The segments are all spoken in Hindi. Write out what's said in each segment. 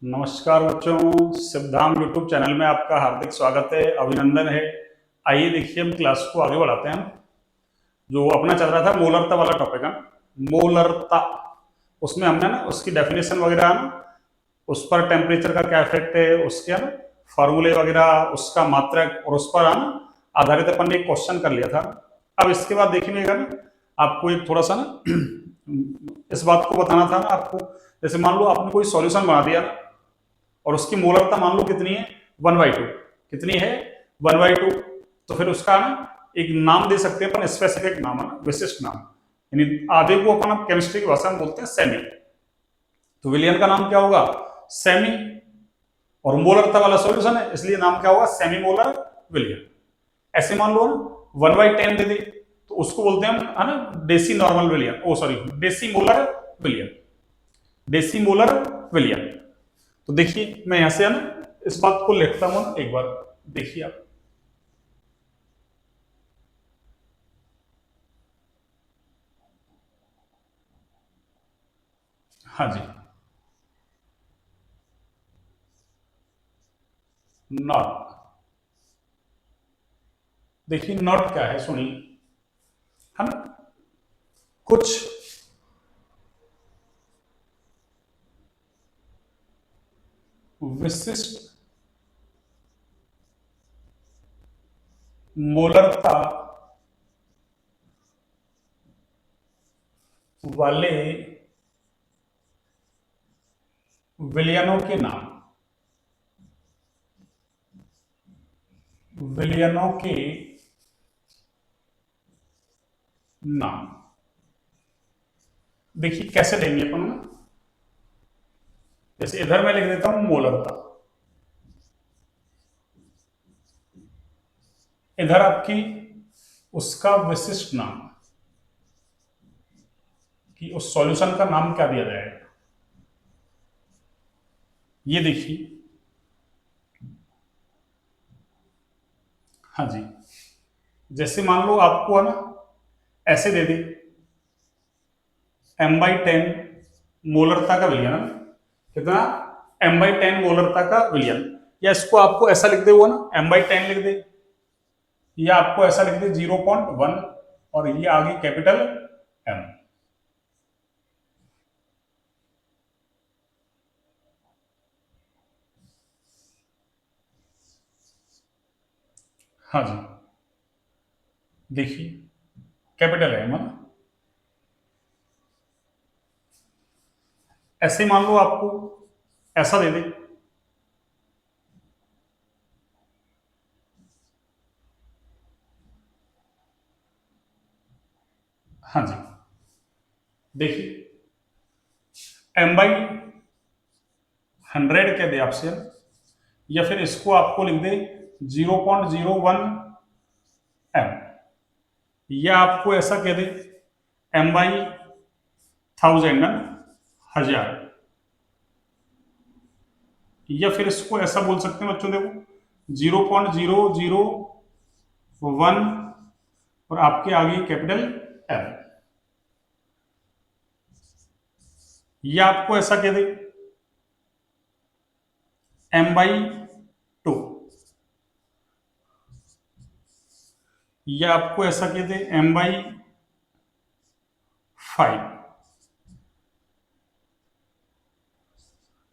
नमस्कार बच्चों, सिद्धाम यूट्यूब चैनल में आपका हार्दिक स्वागत है, अभिनंदन है। आइए देखिए हम क्लास को आगे बढ़ाते हैं। जो अपना चल रहा था मोलरता वाला टॉपिक है, मोलरता, उसमें हमने ना उसकी डेफिनेशन वगैरह है ना, उस पर टेम्परेचर का क्या इफेक्ट है, उसके है ना फॉर्मूले वगैरह, उसका मात्रक और उस पर है ना आधारित अपन ने एक क्वेश्चन कर लिया था। अब इसके बाद देखिएगा ना, आपको एक थोड़ा सा ना इस बात को बताना था ना आपको। जैसे मान लो आपने कोई सॉल्यूशन बना दिया ना, और उसकी मोलरता मान लो कितनी है, 1/2। कितनी है, 1/2। तो फिर उसका ना एक नाम दे सकते हैं अपन, स्पेसिफिक नाम है ना, विशिष्ट नाम। यानी आधे को अपन केमिस्ट्री की भाषा में बोलते हैं सेमी। तो विलियन का नाम क्या होगा, सेमी। और मोलरता वाला सॉल्यूशन है, इसलिए नाम क्या होगा, सेमी मोलर विलियन। ऐसे मान लो 1/10 दे दे, तो उसको बोलते हैं हम है ना डेसी नॉर्मल विलियन, ओ सॉरी डेसी मोलर विलियन, डेसी मोलर विलियन। तो देखिए मैं यहां से है ना इस बात को लिखता हूं, एक बार देखिए आप। हाँ जी, नॉट। देखिए नॉट क्या है, सुनिए, है ना, कुछ विशिष्ट मोलरता वाले विलयनों के नाम, विलयनों के नाम। देखिए कैसे देंगे अपन ना, जैसे इधर मैं लिख देता हूं मोलरता, इधर आपकी उसका विशिष्ट नाम, कि उस सॉल्यूशन का नाम क्या दिया जाएगा। ये देखिए, हाँ जी, जैसे मान लो आपको है ना ऐसे दे दे, m/10 मोलरता का विलयन, कितना, m/10 मोलरता का विलयन। या इसको आपको ऐसा लिख दे, वो ना m/10 लिख दे, या आपको ऐसा लिख दे 0.1, और ये आगे कैपिटल M। हाँ जी, देखिए कैपिटल M है। ऐसे मान लो आपको ऐसा दे दे, हाँ जी, देखिए m/100 कह दे आपसे, या फिर इसको आपको लिख दे 0.01 M, या आपको ऐसा कह दे m/1000, 1000। या फिर इसको ऐसा बोल सकते हैं बच्चों, देखो 0.001 और आपके आगे कैपिटल M। या आपको ऐसा कह दे m/2, या आपको ऐसा कह दे m/5,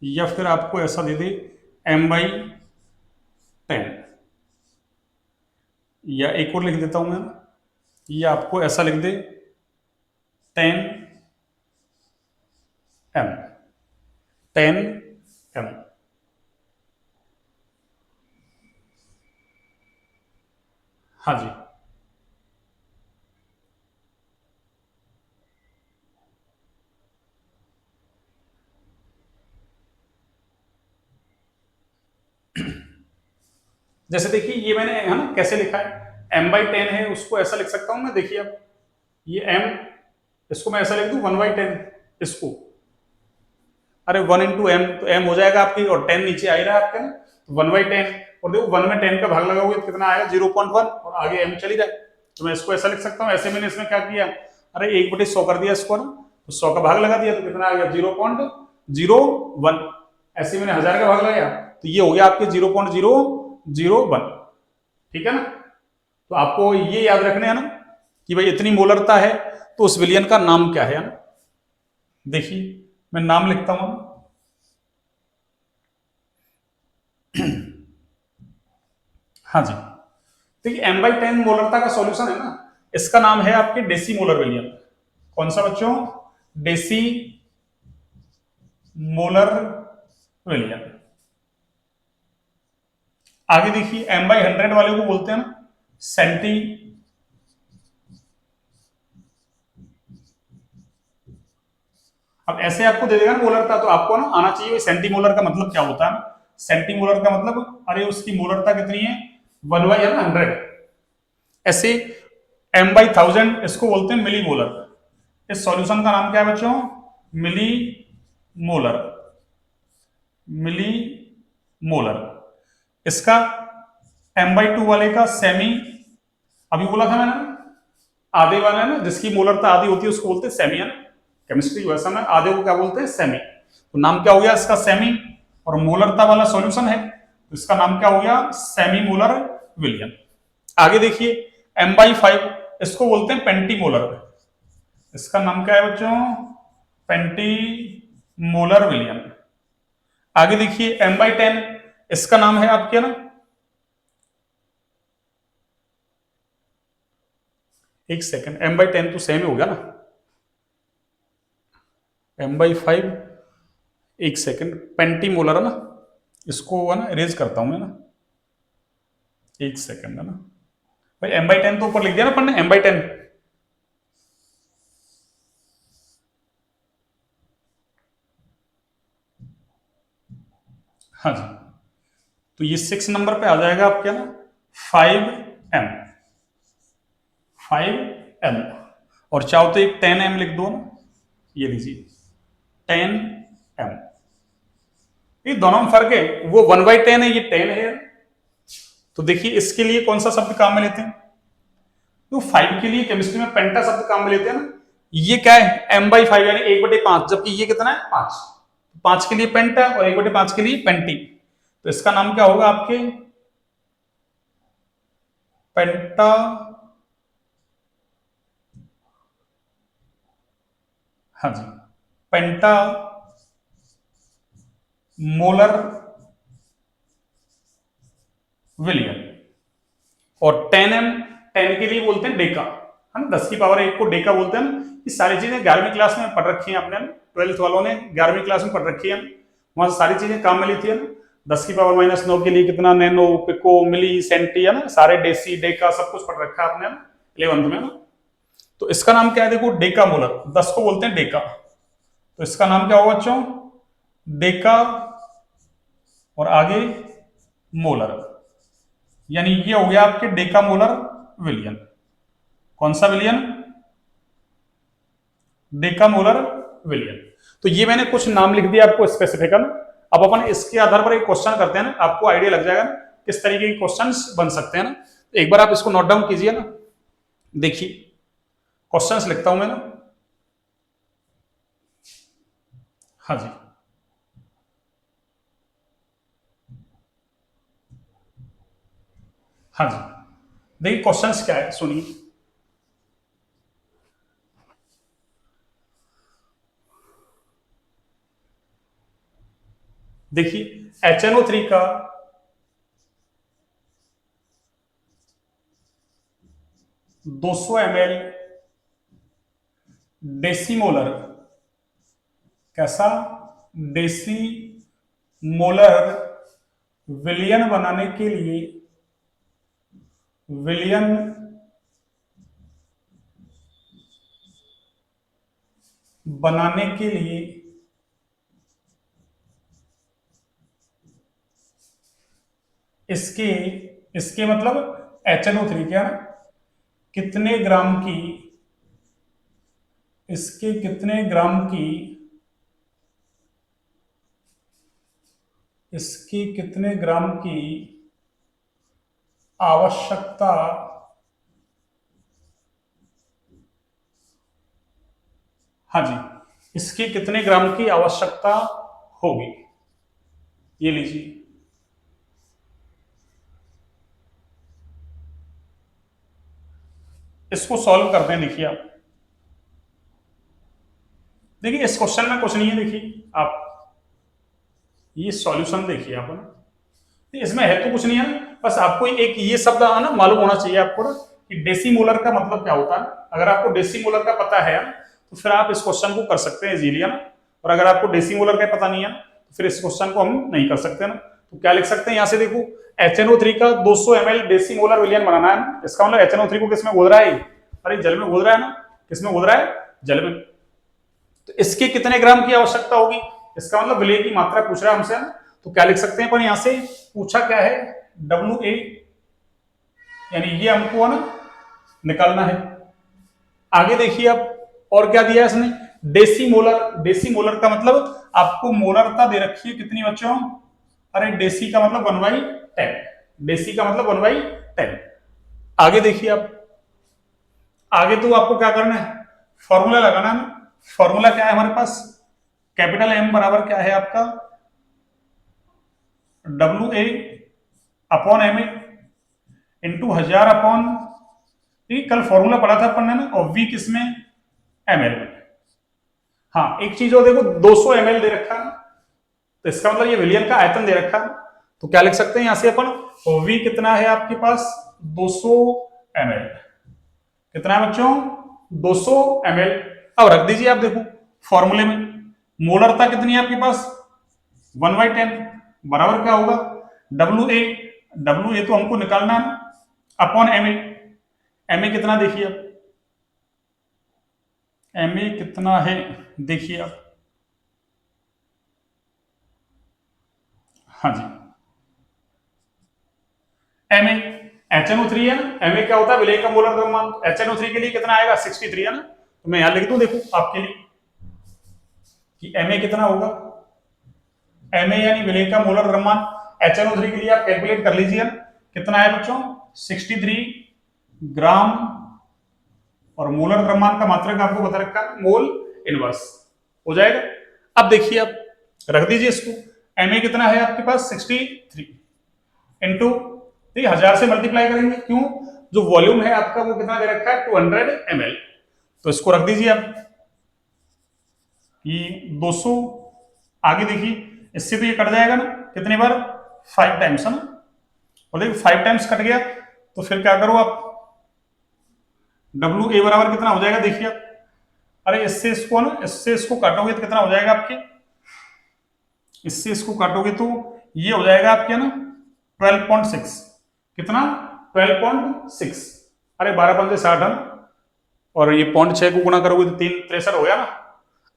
या फिर आपको ऐसा दे दे m/10। या एक और लिख देता हूं मैं, या आपको ऐसा लिख दे 10 M, 10 M। हाँ जी, जैसे देखिए ये मैंने है ना कैसे लिखा है, m/10 है, उसको ऐसा लिख सकता हूं मैं, देखिए अब ये m, इसको मैं ऐसा लिख दूं 1/10 इसको। अरे 1 × m, तो m हो जाएगा आपकी, और 10 नीचे आ ही रहा है आपका ना, तो 1/10। और देखो 1 में 10 का भाग लगाओगे तो कितना आएगा, 0.1, और आगे m चली जाए। तो मैं इसको ऐसा लिख सकता हूँ। ऐसे मैंने इसमें क्या किया, अरे 1/100 कर दिया इसको ना, तो 100 का भाग लगा दिया तो कितना आ गया, 0.01। ऐसे मैंने 1000 का भाग लगाया तो ये हो गया आपके 0.001। ठीक है ना। तो आपको ये याद रखने है ना कि भाई इतनी मोलरता है तो उस विलियन का नाम क्या है ना। देखिए मैं नाम लिखता हूं। हाँ जी, देखिए M/10 मोलरता का सॉल्यूशन है ना, इसका नाम है आपके डेसी मोलर विलियन। कौन सा बच्चों? डेसी मोलर विलियन। आगे देखिए M/100 वाले को बोलते हैं ना सेंटी। अब ऐसे आपको दे देगा ना मोलरता तो आपको ना आना चाहिए सेंटीमोलर का मतलब क्या होता है ना। सेंटीमोलर का मतलब अरे उसकी मोलरता कितनी है, 1/, है ना, 100। ऐसे M/1000 इसको बोलते हैं मिली मोलर। इस सॉल्यूशन का नाम क्या है बच्चों? मिली मोलर। मिली मोलर। इसका M/2 वाले का सेमी, अभी बोला था मैंने आधे वाला है ना जिसकी मोलरता आधी होती है उसको बोलते हैं सेमी, है ना। केमिस्ट्री वैसा ना, आधे को क्या बोलते हैं? सेमी। तो नाम क्या हो गया इसका? सेमी। और मोलरता वाला सॉल्यूशन है तो इसका नाम क्या हो गया? सेमी मोलर विलियन। आगे देखिए M/5 इसको बोलते हैं पेंटी मोलर। इसका नाम क्या है बच्चों? पेंटी मोलर विलियन। आगे देखिए M/10 इसका नाम है आपके ना, एक सेकंड, M/10 तो सेम हो गया ना। M/5 एक सेकंड, पेंटी मोलर है ना, इसको है ना इरेज करता हूं मैं ना, एक सेकंड है ना। भाई M/10 तो ऊपर लिख दिया ना अपन ने M/10। हाँ जी, तो ये 6 नंबर पे आ जाएगा आपके ना 5M। 5M। और चाहो तो एक 10M लिख दो ना, ये लीजिए 10M। ये दोनों में फर्क है, वो 1/10 है, ये 10 है। तो देखिए इसके लिए कौन सा शब्द काम में लेते हैं? तो 5 के लिए केमिस्ट्री में पेंटा शब्द काम में लेते हैं ना। ये क्या है? M/5 यानी 1/5, जबकि ये कितना है? 5। 5 के लिए पेंटा और 1/5 के लिए पेंटी। तो इसका नाम क्या होगा आपके? पेंटा। हाँ जी, पेंटा मोलर विलियन। और 10M, 10 के लिए बोलते हैं डेका, है ना, 10 की पावर 1 को डेका बोलते हैं ना। ये सारी चीजें 11वीं क्लास में पढ़ रखी हैं आपने, 12th वालों ने 11वीं क्लास में पढ़ रखी है। वहां सारी चीजें काम में ली थी है ना। 10 की पावर -9 के लिए कितना, नैनो, पिको, मिली, सेंटी, है ना, सारे डेसी डेका सब कुछ पढ़ रखा है आपने 11th में ना। तो इसका नाम क्या है? देखो डेका मोलर, 10 को बोलते हैं डेका। तो इसका नाम क्या होगा बच्चों? डेका। और आगे मोलर, यानी ये हो गया आपके डेका मोलर विलियन। कौन सा विलियन? डेका मोलर विलियन। तो ये मैंने कुछ नाम लिख दिया आपको स्पेसिफिक है ना। अब अपन इसके आधार पर एक क्वेश्चन करते हैं ना, आपको आइडिया लग जाएगा ना किस तरीके के क्वेश्चंस बन सकते हैं ना। एक बार आप इसको नोट डाउन कीजिए ना। देखिए क्वेश्चंस लिखता हूं मैं ना। हाँ जी, हाँ जी, देखिए क्वेश्चंस क्या है सुनिए। देखिए HNO3 का 200 ml डेसीमोलर, कैसा? डेसी मोलर विलियन बनाने के लिए, विलियन बनाने के लिए इसके इसके मतलब HNO3 क्या है, कितने ग्राम की, इसके कितने ग्राम की, इसकी कितने ग्राम की आवश्यकता, हाँ जी, इसकी कितने ग्राम की आवश्यकता होगी। ये लीजिए, इसको सॉल्व करते हैं। देखिए आप, देखिए इस क्वेश्चन में कुछ नहीं है। देखिए आप ये सॉल्यूशन देखिए आप ना, इसमें है तो कुछ नहीं है ना, बस आपको एक ये शब्द ना मालूम होना चाहिए आपको ना कि डेसीमोलर का मतलब क्या होता है। अगर आपको डेसीमोलर का पता है ना, तो फिर आप इस क्वेश्चन को कर सकते हैं इजीली, है ना। और अगर आपको डेसीमोलर का पता नहीं है तो फिर इस क्वेश्चन को हम नहीं कर सकते ना। तो क्या लिख सकते हैं यहाँ से, देखो HNO3 का 200 ml डेसीमोलर विलयन बनाना है ना। इसका मतलब HNO3 को किसमें घोल रहा है? अरे जल में घोल रहा है ना। किसमें घोल रहा है? जल में। तो इसके कितने ग्राम की आवश्यकता होगी? इसका मतलब विलय की मात्रा पूछ रहा है हमसे, तो क्या लिख सकते हैं अपन यहां से, पूछा क्या है, WA, यानी ये हमको ना निकालना है। आगे देखिए अब, और क्या दिया है इसने, डेसीमोलर। डेसीमोलर का मतलब आपको मोलरता दे रखी है कितनी बच्चों? अरे डेसी का मतलब 1/10, डेसी का मतलब 1/10। आगे देखिए आप, आगे तो आपको क्या करना है, फॉर्मूला लगाना है। फॉर्मूला क्या है हमारे पास, कैपिटल M बराबर क्या है आपका, WA upon MA into 1000 upon, कल फॉर्मूला पढ़ा था अपन ने ना, और V किसमें, ml में। हाँ एक चीज और देखो, 200 ml दे रखा है, तो इसका मतलब ये विलियन का आयतन दे रखा है। तो क्या लिख सकते हैं यहां से अपन, V कितना है आपके पास, 200 ml। कितना है बच्चों, 200 ml। अब रख दीजिए आप, देखो फॉर्मूले में मोलरता कितनी है आपके पास, 1/10 बराबर क्या होगा, WA, WA तो हमको निकालना है अपॉन MA। MA कितना देखिए आप, MA कितना है देखिए आप, हाँ जी MA, HNO3 है ना, MA क्या होता है, विलय का मोलर द्रव्यमान। HNO3 के लिए कितना आएगा, 63 है ना। तो मैं यहां लिख दूं देखो आपके लिए कि MA कितना होगा, MA यानी विलय का मोलर द्रव्यमान। HNO3 के लिए आप कैलकुलेट कर लीजिए कितना है बच्चों, 63 ग्राम, और मोलर द्रव्यमान का मात्रक आपको बता रखा है मोल इनवर्स हो जाएगा। अब देखिए आप, रख दीजिए इसको, MA कितना है आपके पास 63 इंटू 1000 से मल्टीप्लाई करेंगे, क्यों, जो वॉल्यूम है आपका वो कितना दे रखा है 200 ml। तो इसको रख दीजिए आप कि 200, आगे देखिए इससे तो ये कट जाएगा ना, कितने बार, 5 टाइम्स है ना। और देखिए 5 टाइम्स कट गया, तो फिर क्या करो आप, WA बराबर कितना हो जाएगा देखिए आप, अरे इससे इसको ना, इससे इसको काटोगे तो कितना हो जाएगा आपके, इससे इसको काटोगे तो ये हो जाएगा आपके ना 12.6, कितना 12.6, अरे 12×5 = 60 है ना, और ये 0.6 को गुणा करोगे तो 3×63 हो गया ना।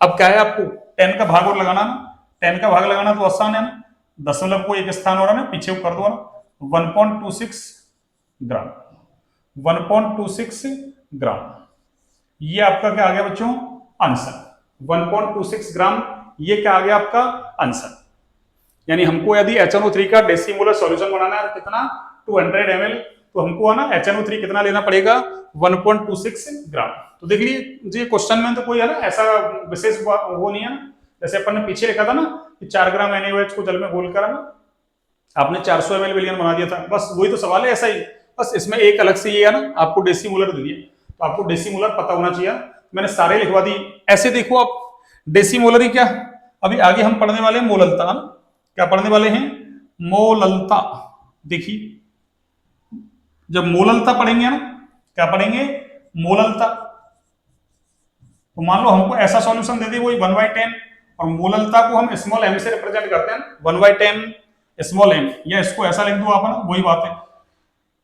अब क्या है आपको 10 का भाग और लगाना ना, 10 का भाग लगाना तो आसान है ना, दशमलव को एक स्थान हो रहा है ना, पीछे कर दो ना, 1.26 ग्राम, 1.26 ग्राम। ये आपका क्या आ गया बच्चों, आंसर 1.26 ग्राम। ये क्या आ गया आपका आंसर। यानी हमको यदि HNO3 का डेसीमोलर सॉल्यूशन बनाना है कितना, 200 ml, तो हमको है ना HNO3 कितना लेना पड़ेगा, 1.26 ग्राम। तो देख लीजिए ये क्वेश्चन में तो कोई है ना ऐसा विशेष वो नहीं है ना, जैसे अपन ने पीछे लिखा था ना कि 4 ग्राम NaOH को जल में घोलकर ना आपने 400 ml विलियन बना दिया था, बस वही तो सवाल है ऐसा ही। बस इसमें एक अलग से ये है ना, आपको डेसीमोलर दे दिया, तो आपको डेसीमोलर पता होना चाहिए। मैंने सारे लिखवा दी। ऐसे देखो आप, डेसीमोलर ही क्या, अभी आगे हम पढ़ने वाले हैं मोललता, है ना। क्या पढ़ने वाले हैं, मोललता। देखिए जब मोललता पढ़ेंगे ना, क्या पढ़ेंगे, मोललता। तो मान लो हमको ऐसा सॉल्यूशन दे दे वही 1/10, और मोललता को हम स्मॉल m से रिप्रेजेंट करते हैं 1/10 स्मॉल m, या इसको ऐसा लिख दो आप ना, वही बात है,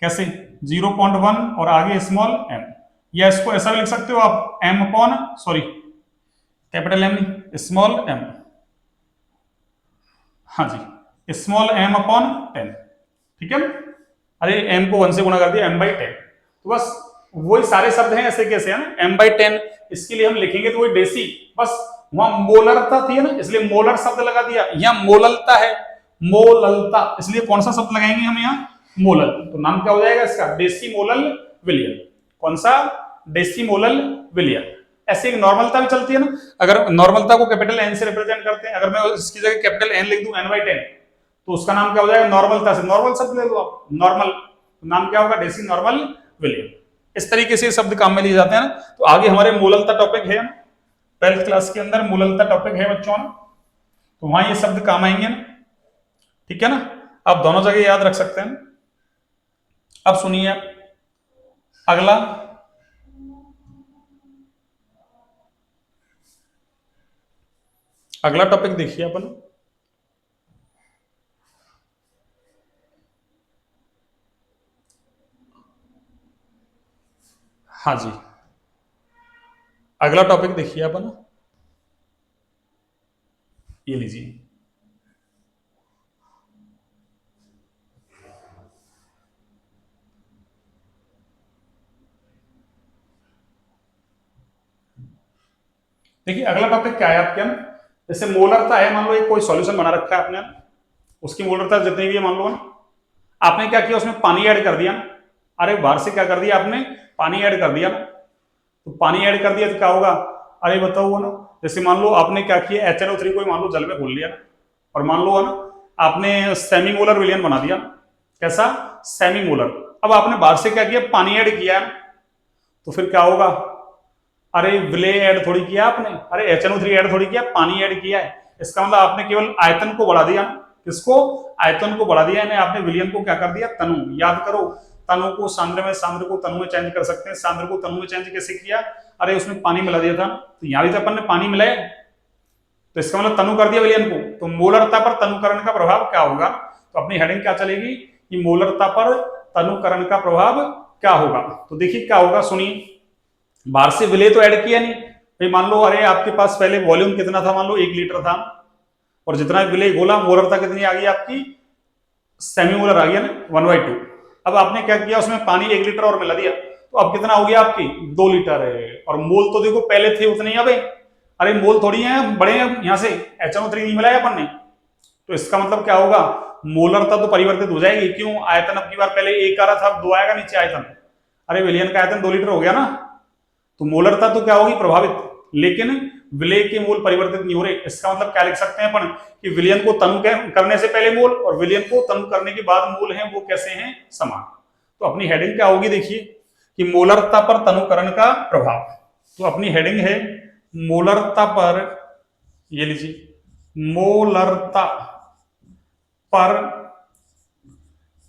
कैसे 0.1 और आगे स्मॉल m, या इसको ऐसा भी लिख सकते हो आप m upon, sorry capital M नहीं, स्मॉल m, हाँ जी स्मॉल m अपॉन 10, ठीक है। अरे m को 1 से गुणा कर दिया m/10, तो बस वही सारे शब्द हैं ऐसे कैसे है ना, m/10, इसके लिए हम लिखेंगे तो वही डेसी, बस वहां मोलरता थी ना, इसलिए मोलर शब्द लगा दिया, यहाँ मोललता है, मोललता, इसलिए कौन सा शब्द लगाएंगे हम यहाँ, मोलल। तो नाम क्या हो जाएगा इसका, डेसीमोलल विलियन। कौन सा, डेसीमोलल विलियन। ऐसे एक नॉर्मलता भी चलती है ना, अगर नॉर्मलता को कैपिटल N से रिप्रेजेंट करते हैं, अगर मैं इसकी जगह कैपिटल N लिख दूं N/10, तो उसका नाम क्या हो जाएगा, नॉर्मलता से, नॉर्मल शब्द ले लो आप, नॉर्मल, तो नाम क्या होगा, डेसी नॉर्मल विलियन। इस तरीके से शब्द काम में लिए जाते हैं ना। तो आगे हमारे मूललता टॉपिक है, 12th क्लास के अंदर मूललता टॉपिक है बच्चों ना, तो वहां ये शब्द काम आएंगे ना, ठीक है ना, आप दोनों जगह याद रख सकते हैं। अब सुनिए अगला, अगला टॉपिक देखिए अपन, हाँ जी, अगला टॉपिक देखिए अपन, ये लीजिए, देखिए अगला टॉपिक क्या है आपके ना, जैसे मोलरता है, मान लो एक कोई सॉल्यूशन बना रखा है आपने, उसकी मोलरता जितनी भी है मान लो ना, आपने क्या किया, उसमें पानी ऐड कर दिया, अरे बाहर से क्या कर दिया आपने, पानी ऐड कर दिया, तो पानी ऐड कर दिया तो क्या होगा, अरे बताओ ना, जैसे मान लो आपने क्या किया, HNO3 को मान लो जल में घोल लिया ना, और मान लो है ना आपने सेमी मोलर विलियन बना दिया, कैसा, सेमी मोलर। अब आपने बाहर से क्या किया, पानी ऐड किया, तो फिर क्या होगा, अरे विले ऐड थोड़ी किया आपने, अरे HNO3 ऐड थोड़ी किया, पानी ऐड किया है, इसका मतलब आपने केवल आयतन को बढ़ा दिया, किसको, आयतन को बढ़ा दिया, यानी आपने विलियन को क्या कर दिया, तनु, याद करो, तनु को सांद्र में, सांद्र को तनु में चेंज कर सकते हैं, सांद्र को तनु में चेंज कैसे किया, अरे उसमें पानी मिला दिया था, तो यहां भी तो अपन ने पानी मिलाया, तो इसका मतलब तनु कर दिया विलियन को, तो मोलरता पर तनुकरण का प्रभाव क्या होगा, तो अपनी हेडिंग क्या चलेगी कि मोलरता पर तनुकरण का प्रभाव क्या होगा। तो देखिए क्या होगा, सुनिए, बाहर से विले तो ऐड किया नहीं भाई, मान लो अरे आपके पास पहले वॉल्यूम कितना था, मान लो 1 लीटर था, और जितना विले घोला मोलरता कितनी आ गई आपकी, सेमी मोलर आ गया ना, 1/2। अब आपने क्या किया, उसमें पानी 1 लीटर और मिला दिया, तो अब कितना हो गया आपकी, 2 लीटर है, और मोल तो देखो पहले थे उतने ही, अब अरे मोल थोड़ी है बड़े हैं, यहां से HNO3 नहीं मिलाया अपन ने, तो इसका मतलब क्या होगा, मोलरता तो परिवर्तित हो जाएगी, क्यों, आयतन अब की बार पहले 1 आ रहा था, अब 2 आएगा नीचे आयतन, अरे विलियन का आयतन 2 लीटर हो गया ना, तो मोलरता तो क्या होगी, प्रभावित, लेकिन विलय के मोल परिवर्तित नहीं हो रहे। इसका मतलब क्या लिख सकते हैं अपन कि विलयन को तनु करने से पहले मोल और विलयन को तनु करने के बाद मोल हैं वो कैसे हैं, समान। तो अपनी हेडिंग क्या होगी, देखिए कि मोलरता पर तनुकरण का प्रभाव, तो अपनी हेडिंग है मोलरता पर, ये लीजिए मोलरता पर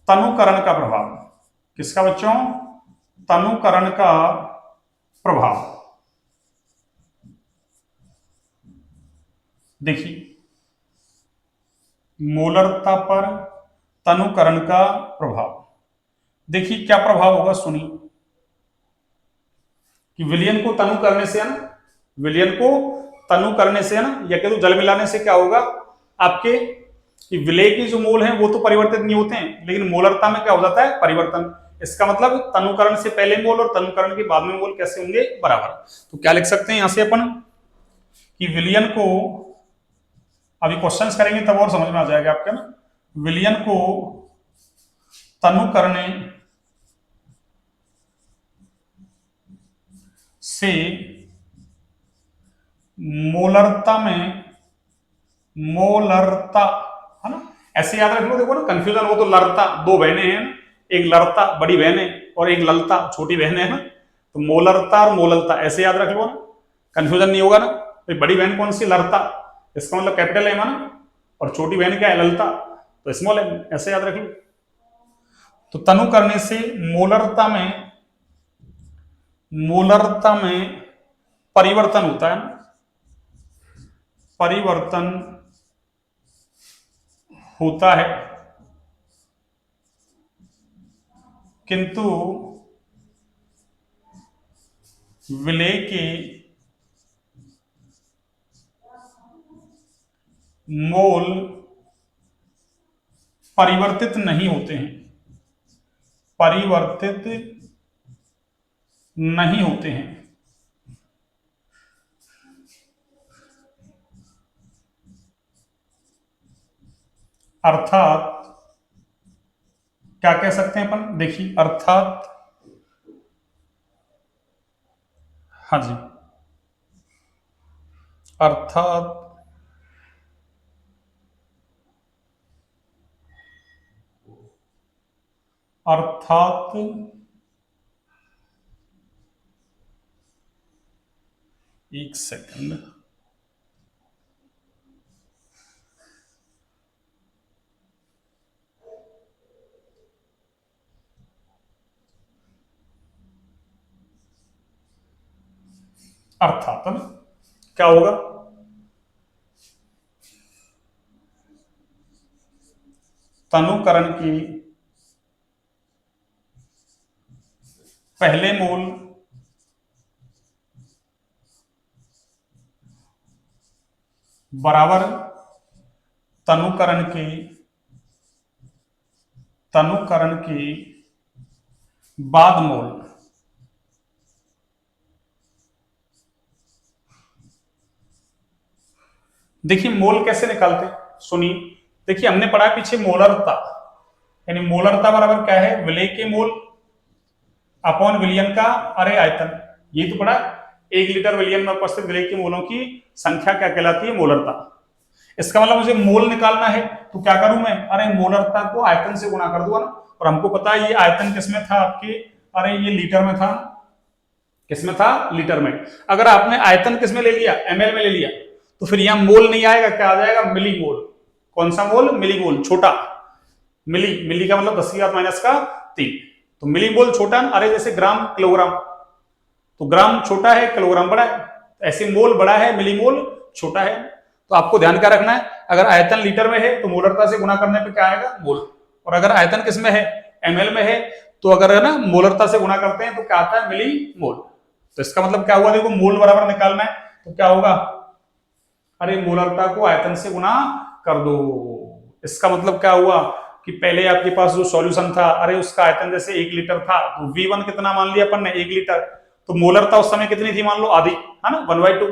तनुकरण का प्रभाव, किसका बच्चों, तनुकरण का प्रभाव। देखिए मोलरता पर तनुकरण का प्रभाव, देखिए क्या प्रभाव होगा, सुनिए कि विलयन को तनु करने से है ना, विलयन को तनु करने से है ना, या कह दो जल मिलाने से क्या होगा आपके, कि विलय के जो मोल हैं वो तो परिवर्तित नहीं होते हैं, लेकिन मोलरता में क्या हो जाता है, परिवर्तन। इसका मतलब तनुकरण से पहले मोल और तनुकरण के बाद में मोल कैसे होंगे, बराबर। तो क्या लिख सकते हैं यहां से अपन कि विलयन को, अभी क्वेश्चंस करेंगे तब और समझ में आ जाएगा आपके ना, विलयन को तनु करने से मोलरता में, मोलरता, है ना, ऐसे याद रख लो, देखो ना कंफ्यूजन हो तो, लरता, दो बहनें हैं ना, एक लरता बड़ी बहन है और एक ललता छोटी बहन है ना, तो मोलरता और मोललता ऐसे याद रख लो ना, कंफ्यूजन नहीं होगा ना, तो बड़ी बहन कौन सी, लरता, इसका मतलब कैपिटल एम है ना, और छोटी बहन क्या है, ललता, तो स्मॉल एम, ऐसे याद रख लो। तो तनु करने से मोलरता में, मोलरता में परिवर्तन होता है, परिवर्तन होता है, किंतु विलय के मोल परिवर्तित नहीं होते हैं, परिवर्तित नहीं होते हैं, अर्थात क्या कह सकते हैं अपन, देखिए अर्थात, हाँ जी, अर्थात अर्थात एक सेकंड, अर्थात है ना, क्या होगा? तनुकरण की पहले मोल बराबर तनुकरण की बाद मोल। देखिए मोल कैसे निकालते हैं, सुनिए। देखिए हमने पढ़ा पीछे मोलरता, यानी मोलरता बराबर क्या है, विलेय के मोल अपॉन विलियन का अरे आयतन। ये तो पढ़ा, 1 लीटर विलियन में उपस्थित विलेय के मोलों की संख्या क्या कहलाती है, मोलरता। इसका मतलब मुझे मोल निकालना है तो क्या करूं मैं, अरे मोलरता को आयतन से गुणा कर दूंगा ना। और हमको पता है ये आयतन किसमें था आपके, अरे ये लीटर में था। किसमें था, लीटर में। अगर आपने आयतन किसमें ले लिया, ml में ले लिया, तो फिर यहां मोल नहीं आएगा, क्या आ जाएगा, मिली मोल। कौन सा मोल, मिली मोल, छोटा। मिली, मिली का मतलब 10⁻³ तो मिली मोल छोटा। अरे जैसे ग्राम किलोग्राम, तो ग्राम छोटा है, किलोग्राम बड़ा है। ऐसे मोल बड़ा है, मिली मोल छोटा है। तो आपको ध्यान क्या रखना है, अगर आयतन लीटर में है तो मोलरता से गुणा करने पे क्या आएगा, मोल। और अगर आयतन किस में है, ml में है, तो अगर है ना मोलरता से गुणा करते हैं तो क्या आता है, मिली मोल। तो इसका मतलब क्या हुआ, देखो मोल बराबर निकालना है तो क्या होगा, अरे मोलरता को आयतन से गुणा कर दो। इसका मतलब क्या हुआ कि पहले आपके पास जो सॉल्यूशन था, अरे उसका आयतन जैसे 1 लीटर था तो V1 कितना मान लिया अपन ने, 1 लीटर। तो मोलरता उस समय कितनी थी, मान लो आधी, है ना, 1/2।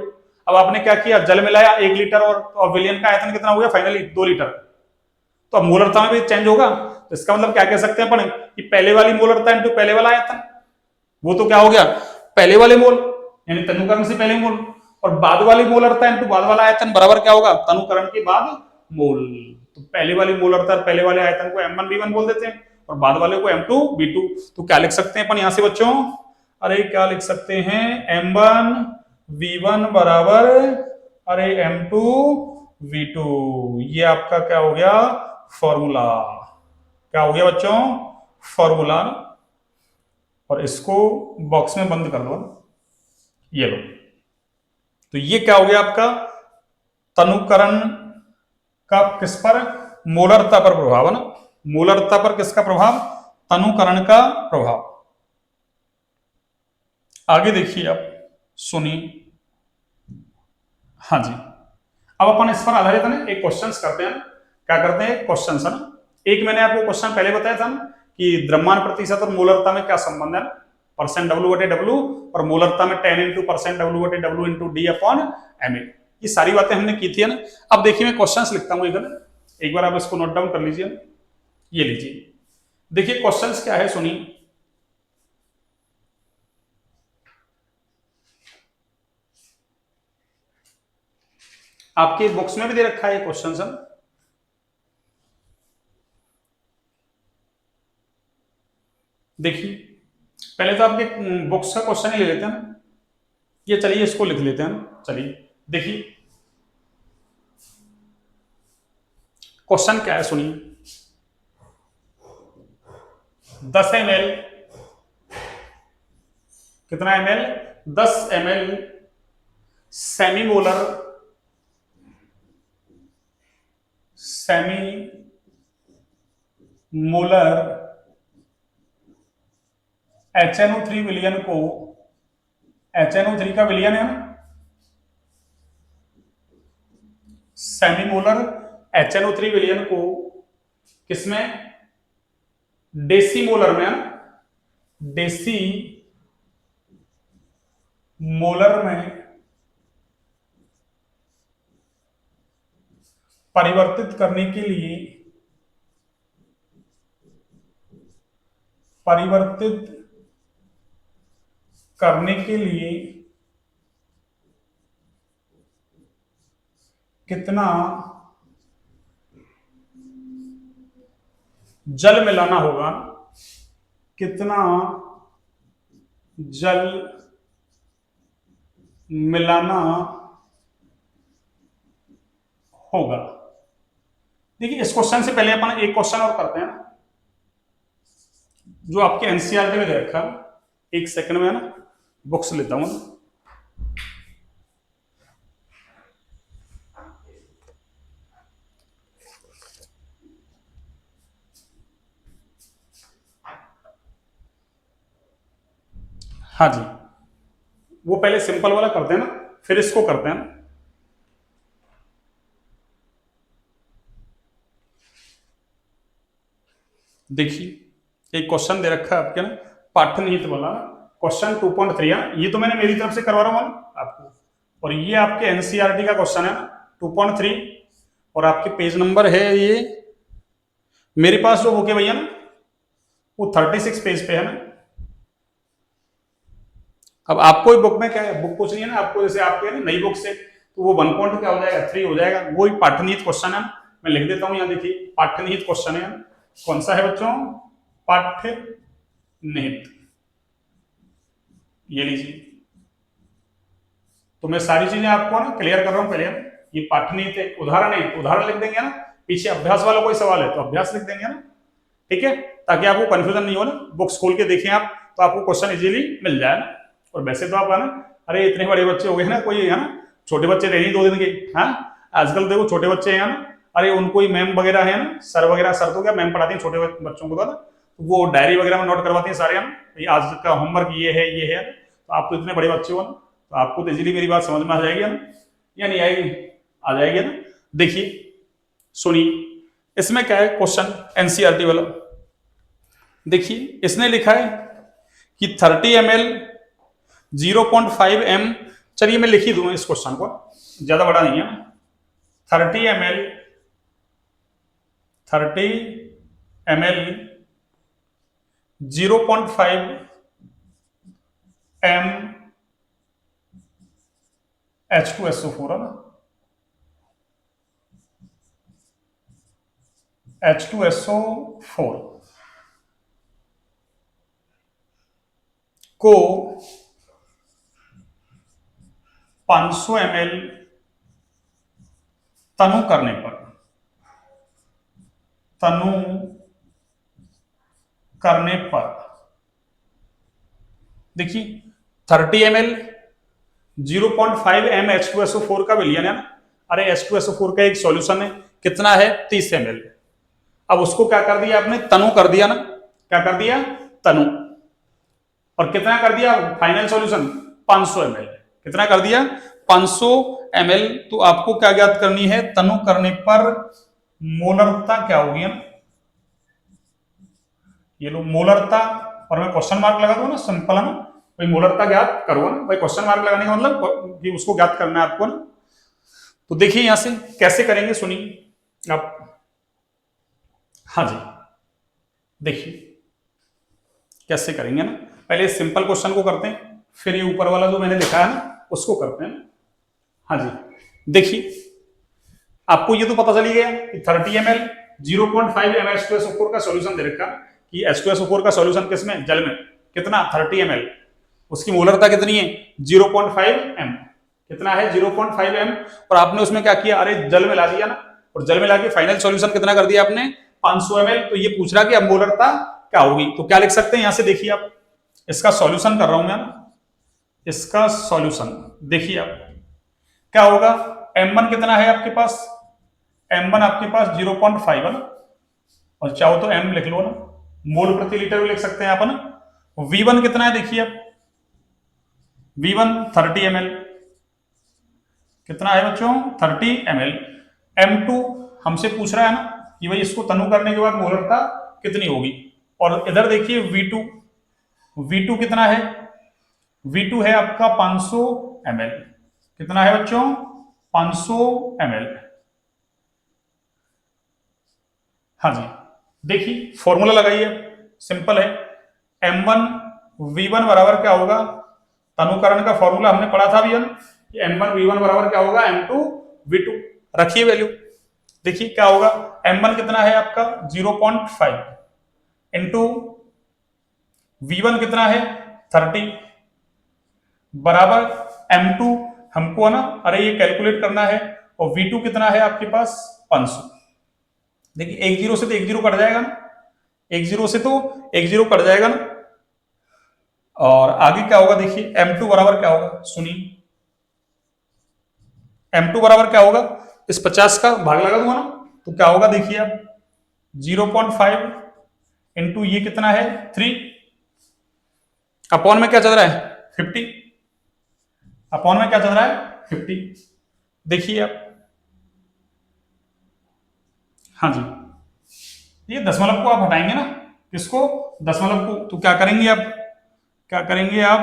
अब आपने क्या किया, जल मिलाया 1 लीटर और तो विलियन का आयतन कितना हो गया फाइनली, 2 लीटर। तो अब मोलरता में भी चेंज होगा। तो इसका मतलब क्या कह सकते हैं अपन कि पहले वाली मोलरता इंटू पहले वाला आयतन, वो तो क्या हो गया, पहले वाले मोल, यानी तनुकरण से पहले मोल। और बाद वाली मोलरता इंटू बाद वाला आयतन बराबर क्या होगा, तनुकरण के बाद मोल। तो पहले वाली मोलरता, पहले वाले आयतन को M1V1 बोल देते हैं और बाद वाले को M2V2। तो क्या लिख सकते हैं अपन यहां से बच्चों, अरे क्या लिख सकते हैं, M1V1 बराबर अरे M2V2। ये आपका क्या हो गया, फॉर्मूला। क्या हो गया बच्चों, फॉर्मूला। और इसको बॉक्स में बंद कर दो, ये लो। तो ये क्या हो गया आपका, तनुकरण का किस पर, मोलरता पर प्रभाव है ना। मोलरता पर किसका प्रभाव, तनुकरण का प्रभाव। आगे देखिए आप, सुनिए। हाँ जी, अब अपन इस पर आधारित है ना एक क्वेश्चन करते हैं। क्या करते हैं, क्वेश्चन है ना। एक मैंने आपको क्वेश्चन पहले बताया था ना कि द्रव्यमान प्रतिशत और मोलरता में क्या संबंध है ना, परसेंट W/W और मोलरता में 10 into percent W/W into D upon mA। ये सारी बातें हमने की थी है ना। अब देखिए मैं क्वेश्चंस लिखता हूं इधर, एक बार आप इसको नोट डाउन कर लीजिए। ये लीजिए, देखिए क्वेश्चंस क्या है, सुनिए। आपके बुक्स में भी दे रखा है क्वेश्चन है। देखिए पहले तो आपके बुक्स का क्वेश्चन ही ले लेते हैं ना। ये चलिए इसको लिख लेते हैं ना, चलिए देखिए क्वेश्चन क्या है, सुनिए। 10 ml, कितना ml, 10 ml semi molar, semi molar HNO3 विलियन को, HNO3 का विलियन है ना, सेमी मोलर HNO3 विलियन को किसमें, डेसी मोलर में है ना, डेसी मोलर में परिवर्तित करने के लिए, परिवर्तित करने के लिए कितना जल मिलाना होगा, कितना जल मिलाना होगा। देखिए इस क्वेश्चन से पहले अपन एक क्वेश्चन और करते हैं जो आपके एनसीईआरटी में दे रखा है। एक सेकंड में ना बुक्स लेता हूं। हाँ जी, वो पहले सिंपल वाला करते हैं ना, फिर इसको करते हैं। देखिए एक क्वेश्चन दे रखा है आपके ना, पाठ्यनिहित वाला क्वेश्चन 2.3 है। ये तो मैंने मेरी तरफ से करवा रहा हूँ आपको, और ये आपके एनसीईआरटी का क्वेश्चन है 2.3, और आपके पेज नंबर है ये, मेरे पास जो बुक है भैया ना वो 36 पेज पे है ना। अब आपको ही बुक में क्या है, बुक कुछ नहीं है ना आपको, जैसे आपके ना नई बुक से तो वो 1 क्या हो जाएगा 3 हो जाएगा। वो ही पाठ्यनिहित क्वेश्चन है, मैं लिख देता हूं यहाँ। देखिए पाठ्यनिहित क्वेश्चन है, कौन सा है बच्चों, पाठ्य निहित। ये लीजिए, तो मैं सारी चीजें आपको ना क्लियर कर रहा हूं पहले। ये पाठ्यनिहित है, उदाहरण है, उदाहरण लिख देंगे ना। पीछे अभ्यास वाला कोई सवाल है तो अभ्यास लिख देंगे ना, ठीक है, ताकि आपको कंफ्यूजन नहीं हो ना। बुक्स खोल के देखें आप तो आपको क्वेश्चन इजीली मिल जाए ना। और वैसे तो आप है ना, अरे इतने बड़े बच्चे हो गए ना, कोई है ना छोटे बच्चे रह नहीं 2 दिन के। हाँ आजकल देखो छोटे बच्चे हैं ना, अरे उनको ही मैम वगैरह है ना, सर वगैरह, सर तो क्या मैम पढ़ाती है छोटे बच्चों को तो ना, वो डायरी वगैरह में नोट करवाती है सारे, है ना आज का होमवर्क ये है। तो आप तो इतने बड़े बच्चे हो ना, तो आपको तो इजीली मेरी बात समझ में आ जाएगी ना, या नहीं आएगी, आ जाएगी ना। देखिए सुनिए, इसमें क्या है क्वेश्चन एनसीईआरटी वाला। देखिए इसने लिखा है कि 30 ml 0.5 m, चलिए मैं लिख ही दूं इस क्वेश्चन को, ज्यादा बड़ा नहीं है। 30 ml 0.5 m H2SO4 है ना, H2SO4 को 500 ml तनु करने पर, तनु करने पर, देखिए 30 ml 0.5 m H2SO4 का विलयन है ना। अरे H2SO4 का एक सॉल्यूशन है, कितना है 30 ml। अब उसको क्या कर दिया आपने, तनु कर दिया ना, क्या कर दिया तनु, और कितना कर दिया फाइनल सॉल्यूशन 500 ml, कितना कर दिया 500 ml। तो आपको क्या ज्ञात करनी है, तनु करने पर मोलरता क्या होगी ना, ये लो मोलरता, और मैं क्वेश्चन मार्क लगा दूं ना, सिंपल है ना भाई, मोलरता ज्ञात करो ना भाई, क्वेश्चन मार्क लगाने का मतलब कि उसको ज्ञात करना है आपको ना। तो देखिए यहां से कैसे करेंगे, सुनिए आप। हाँ जी देखिए कैसे करेंगे ना, पहले सिंपल क्वेश्चन को करते हैं, फिर ये ऊपर वाला जो मैंने लिखा है ना उसको करते हैं। हाँ जी देखिए, आपको ये तो पता चली गया कि 30 ml 0.5 m H2SO4 का सॉल्यूशन दे रखा कि H2SO4 का सॉल्यूशन किसमें, जल में, कितना 30 ml, उसकी मोलरता कितनी है 0.5 m, कितना है 0.5 m, और आपने उसमें क्या किया, अरे जल में ला दिया ना, और जल में लाके फाइनल सॉल्यूशन कितना कर दिया आपने 500 ml। तो ये पूछ रहा कि अब मोलरता क्या होगी, तो क्या लिख सकते हैं यहां से, देखिए आप इसका सॉल्यूशन कर रहा हूं मैं, इसका सॉल्यूशन देखिए आप क्या होगा। M1 कितना है आपके पास, M1 आपके पास 0.5 है ना, और चाहो तो M लिख लो ना, मोल प्रति लीटर भी लिख सकते हैं आप ना। V1 कितना है देखिए आप, V1 30 ml, कितना है बच्चों 30 ml। M2 हमसे पूछ रहा है ना कि भाई इसको तनु करने के बाद मोलरता कितनी होगी, और इधर देखिए V2, V2 कितना है, V2 है आपका 500 ml, कितना है बच्चों 500 ml। हाँ जी देखिए फॉर्मूला लगाइए, सिंपल है, M1 V1 बराबर क्या होगा, तनुकरण का फॉर्मूला हमने पढ़ा था भैया, M1 V1 बराबर क्या होगा M2 V2, रखिए वैल्यू। देखिए क्या होगा, M1 कितना है आपका 0.5 इंटू V1 कितना है 30 बराबर M2 हमको है ना, अरे ये कैलकुलेट करना है, और V2 कितना है आपके पास 500। देखिए एक जीरो से तो एक जीरो कट जाएगा ना, एक जीरो से तो एक जीरो कट जाएगा ना, और आगे क्या होगा देखिए M2 बराबर क्या होगा सुनिए, M2 बराबर क्या होगा, इस 50 का भाग लगा दूंगा ना, तो क्या होगा देखिए आप 0.5 इंटू ये कितना है 3 अपॉन में क्या चल रहा है 50, अपॉन में क्या चल रहा है 50। देखिए आप, हाँ जी, ये दशमलव को आप हटाएंगे ना, किसको, दशमलव को, तो क्या करेंगे आप, क्या करेंगे आप,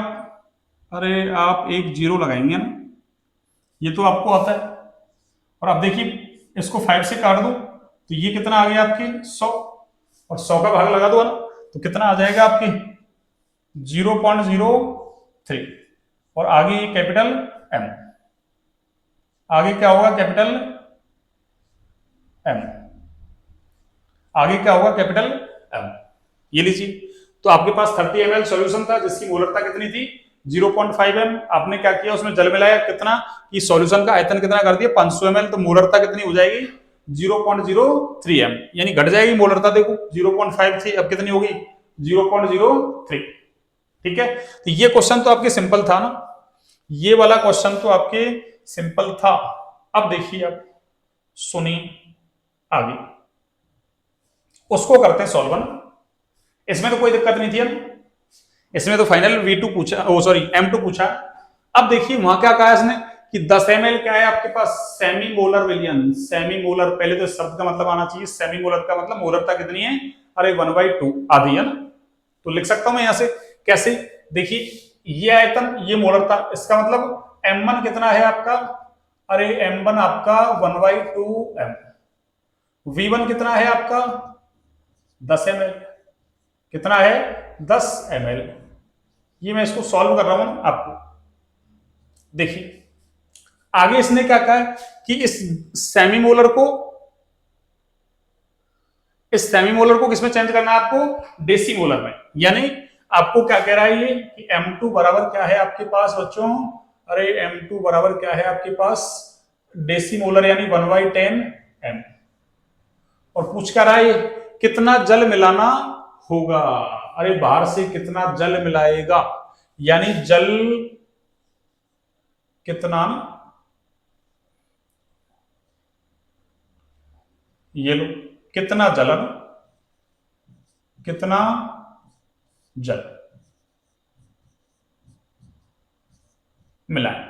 अरे आप एक जीरो लगाएंगे ना, ये तो आपको आता है, और अब देखिए इसको 5 से काट दो तो ये कितना आ गया आपके 100, और 100 का भाग लगा दो ना, तो कितना आ जाएगा आपके 0.03, और आगे ये कैपिटल M, आगे क्या होगा कैपिटल M, आगे क्या होगा कैपिटल M, ये लीजिए। तो आपके पास 30 ml सॉल्यूशन था जिसकी मोलरता कितनी थी 0.5 m, आपने क्या किया उसमें जल मिलाया कितना, कि सॉल्यूशन का आयतन कितना कर दिया 500 ml, तो मोलरता कितनी हो जाएगी 0.03 m, यानी घट जाएगी मोलरता, देखो 0.5 थी अब कितनी होगी 0.03। ठीक है, तो ये क्वेश्चन तो आपके सिंपल था ना, ये वाला क्वेश्चन तो आपके सिंपल था। अब देखिए अब सुनिए आगे, उसको करते हैं सॉल्वन, इसमें तो कोई दिक्कत नहीं थी अब, इसमें तो फाइनल V2 पूछा, ओ सॉरी M2 पूछा। अब देखिए वहां क्या कहा इसने कि 10 ml क्या है आपके पास सेमी मोलर विलियन, सेमी मोलर, पहले तो शब्द का मतलब आना चाहिए, सेमी मोलर का मतलब मोलरता कितनी है, अरे 1/2 आधी है ना, तो लिख सकता हूं मैं यहां से कैसे, देखिए ये आयतन ये मोलरता, इसका मतलब M1 कितना है आपका, अरे M1 आपका 1/2 m, V1 कितना है आपका 10 ml, कितना है 10 ml, ये मैं इसको सॉल्व कर रहा हूं आपको। देखिए आगे इसने क्या कहा है कि इस सेमीमोलर को, इस सेमीमोलर को किसमें चेंज करना है आपको डेसीमोलर में, यानी आपको क्या कह रहा है ये कि M2 बराबर क्या है आपके पास बच्चों, अरे M2 बराबर क्या है आपके पास डेसीमोलर यानी 1/10 m, और पूछ क्या रहा है कितना जल मिलाना होगा, अरे बाहर से कितना जल मिलाएगा, यानी जल कितना, ये लो कितना जलन, कितना जल मिलाए,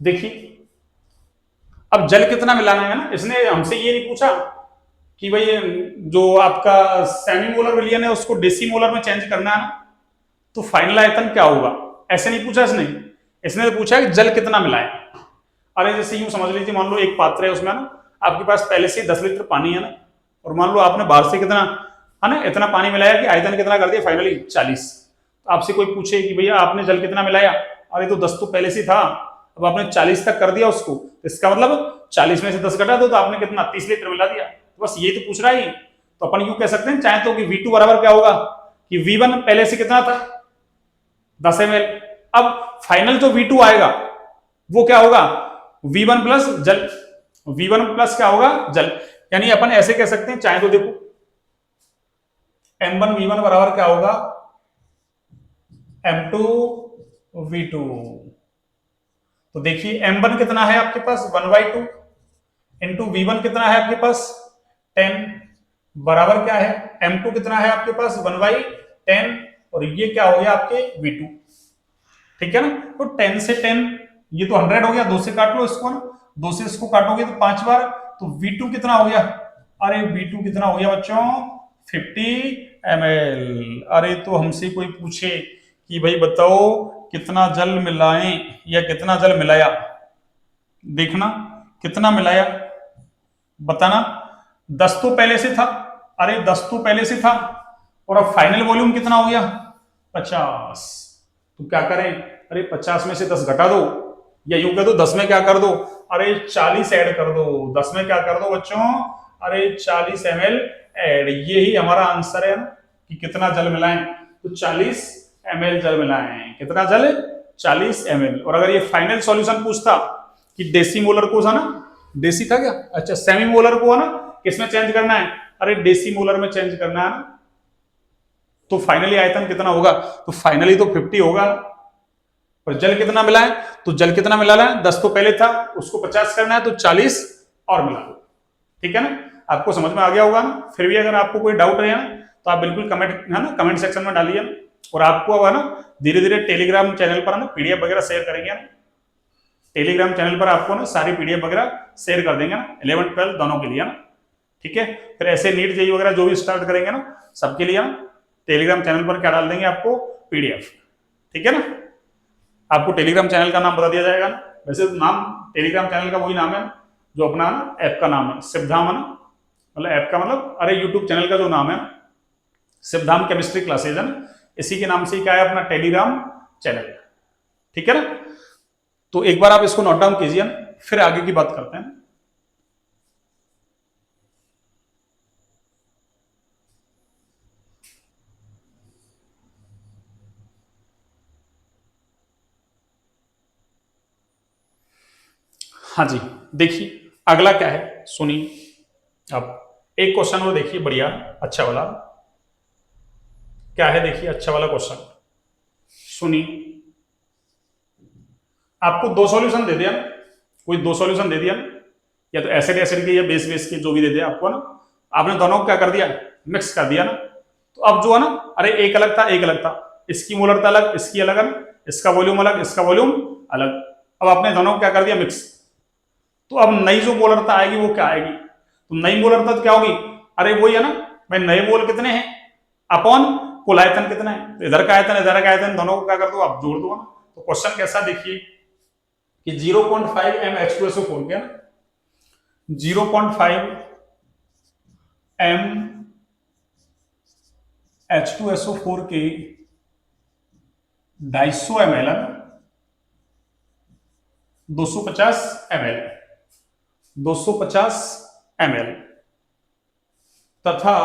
देखिए अब जल कितना मिलाना है ना, इसने हमसे ये नहीं पूछा कि भाई जो आपका सेमीमोलर विलियन है उसको डेसीमोलर में चेंज करना है ना, तो फाइनल आयतन क्या होगा, ऐसे नहीं पूछा इसने, इसने तो पूछा कि जल कितना मिलाए। अरे जैसे यूं समझ लीजिए, मान लो एक पात्र है उसमें ना आपके पास पहले से 10 लीटर पानी है ना, और मान लो आपने बाहर से कितना है ना इतना पानी मिलाया कि आयतन कितना कर दिया फाइनली 40, तो आपसे कोई पूछे कि भैया आपने जल कितना मिलाया, अरे तो 10 तो पहले से था, अब आपने 40 तक कर दिया उसको, तो इसका मतलब 40 में से 10 घटा दो तो आपने कितना 30 लीटर मिला दिया, तो बस ये तो पूछ रहा है। तो अपन यूं कह सकते हैं चाहे तो कि V2 बराबर क्या होगा कि V1 पहले से कितना था 10 ml, अब फाइनल जो V2 आएगा वो क्या होगा V1 प्लस जल, V1 प्लस क्या होगा जल, यानी अपन ऐसे कह सकते हैं चाहे तो देखो M1 V1 बराबर क्या होगा M2 V2, तो देखिए M1 कितना है आपके पास 1/2 इंटू V1 कितना है आपके पास 10 बराबर क्या है M2 कितना है आपके पास 1/10, और ये क्या हो गया आपके V2, ठीक है ना, तो 10 से 10 ये तो 100 हो गया, 2 से काट लो इसको ना, 2 से इसको काटोगे तो 5 बार, तो V2 कितना हो गया, अरे V2 कितना हो गया बच्चों 50 ml। अरे तो हमसे कोई पूछे कि भाई बताओ कितना जल मिलाएं या कितना जल मिलाया, देखना कितना मिलाया बताना, 10 तो पहले से था, अरे 10 तो पहले से था, और अब फाइनल वॉल्यूम कितना हो गया 50, तो क्या करें, अरे 50 में से 10 घटा दो, या यूं कह दो 10 में क्या कर दो, अरे 40 ऐड कर दो, 10 में क्या कर दो बच्चों, अरे 40 ml ऐड, ये ही हमारा आंसर है कि कितना जल मिलाएं, तो 40 ml जल मिलाएं। कितना जल? 40 ml। और अगर ये फाइनल सॉल्यूशन पूछता कि डेसी मोलर को था ना, डेसी था क्या, अच्छा सेमी मोलर को है ना किसमें चेंज करना है, अरे डेसी मोलर में चेंज करना है ना, तो फाइनली आयतन कितना होगा, तो फाइनली तो 50 होगा। और जल कितना मिला है, तो जल कितना मिला है, 10 तो पहले था, उसको 50 करना है, तो 40 और मिला दो। ठीक है ना, आपको समझ में आ गया होगा ना। फिर भी अगर आपको कोई डाउट रहे ना तो आप बिल्कुल कमेंट है ना, कमेंट सेक्शन में डालिए ना। और आपको अब है ना धीरे धीरे टेलीग्राम चैनल पर ना पीडीएफ वगैरह शेयर करेंगे ना, टेलीग्राम चैनल पर आपको ना सारी पीडीएफ वगैरह शेयर कर देंगे ना, 11 12 दोनों के लिए ना। ठीक है, फिर ऐसे नीट जेई वगैरह जो भी स्टार्ट करेंगे ना सबके लिए ना टेलीग्राम चैनल पर क्या डाल देंगे आपको, पीडीएफ। ठीक है ना, आपको टेलीग्राम चैनल का नाम बता दिया जाएगा ना। वैसे तो नाम टेलीग्राम चैनल का वही नाम है जो अपना ना ऐप का नाम है, सिवधाम है ना, मतलब ऐप का मतलब अरे यूट्यूब चैनल का जो नाम है सिवधाम केमिस्ट्री क्लासेज है ना, इसी के नाम से क्या है अपना टेलीग्राम चैनल। ठीक है ना, तो एक बार आप इसको नोट डाउन कीजिए ना, फिर आगे की बात करते हैं। हाँ जी, देखिए अगला क्या है सुनिए। अब एक क्वेश्चन और देखिए बढ़िया अच्छा वाला, क्या है देखिए अच्छा वाला क्वेश्चन सुनिए। आपको दो सॉल्यूशन दे दिया, कोई दो सॉल्यूशन दे दिया, या तो एसिड एसिड के या बेस बेस के जो भी दे दिया आपको ना, आपने दोनों को क्या कर दिया, मिक्स कर दिया ना। तो अब जो है ना, अरे एक अलग था एक अलग था, इसकी मोलरता अलग इसकी अलग है, इसका वॉल्यूम अलग इसका वॉल्यूम अलग। अब आपने दोनों को क्या कर दिया, मिक्स। तो अब नई जो मोलरता आएगी वो क्या आएगी, तो नई मोलरता तो क्या होगी, अरे वही है ना भाई, नए मोल कितने हैं अपॉन कुल आयतन कितना है, तो इधर का आयतन इधर का आयतन दोनों को क्या कर दो आप जोड़ दो ना। तो क्वेश्चन कैसा देखिए कि 0.5 m H2SO4 के 0.5 m H2SO4 के 250 ml 250 ml 250 ml तथा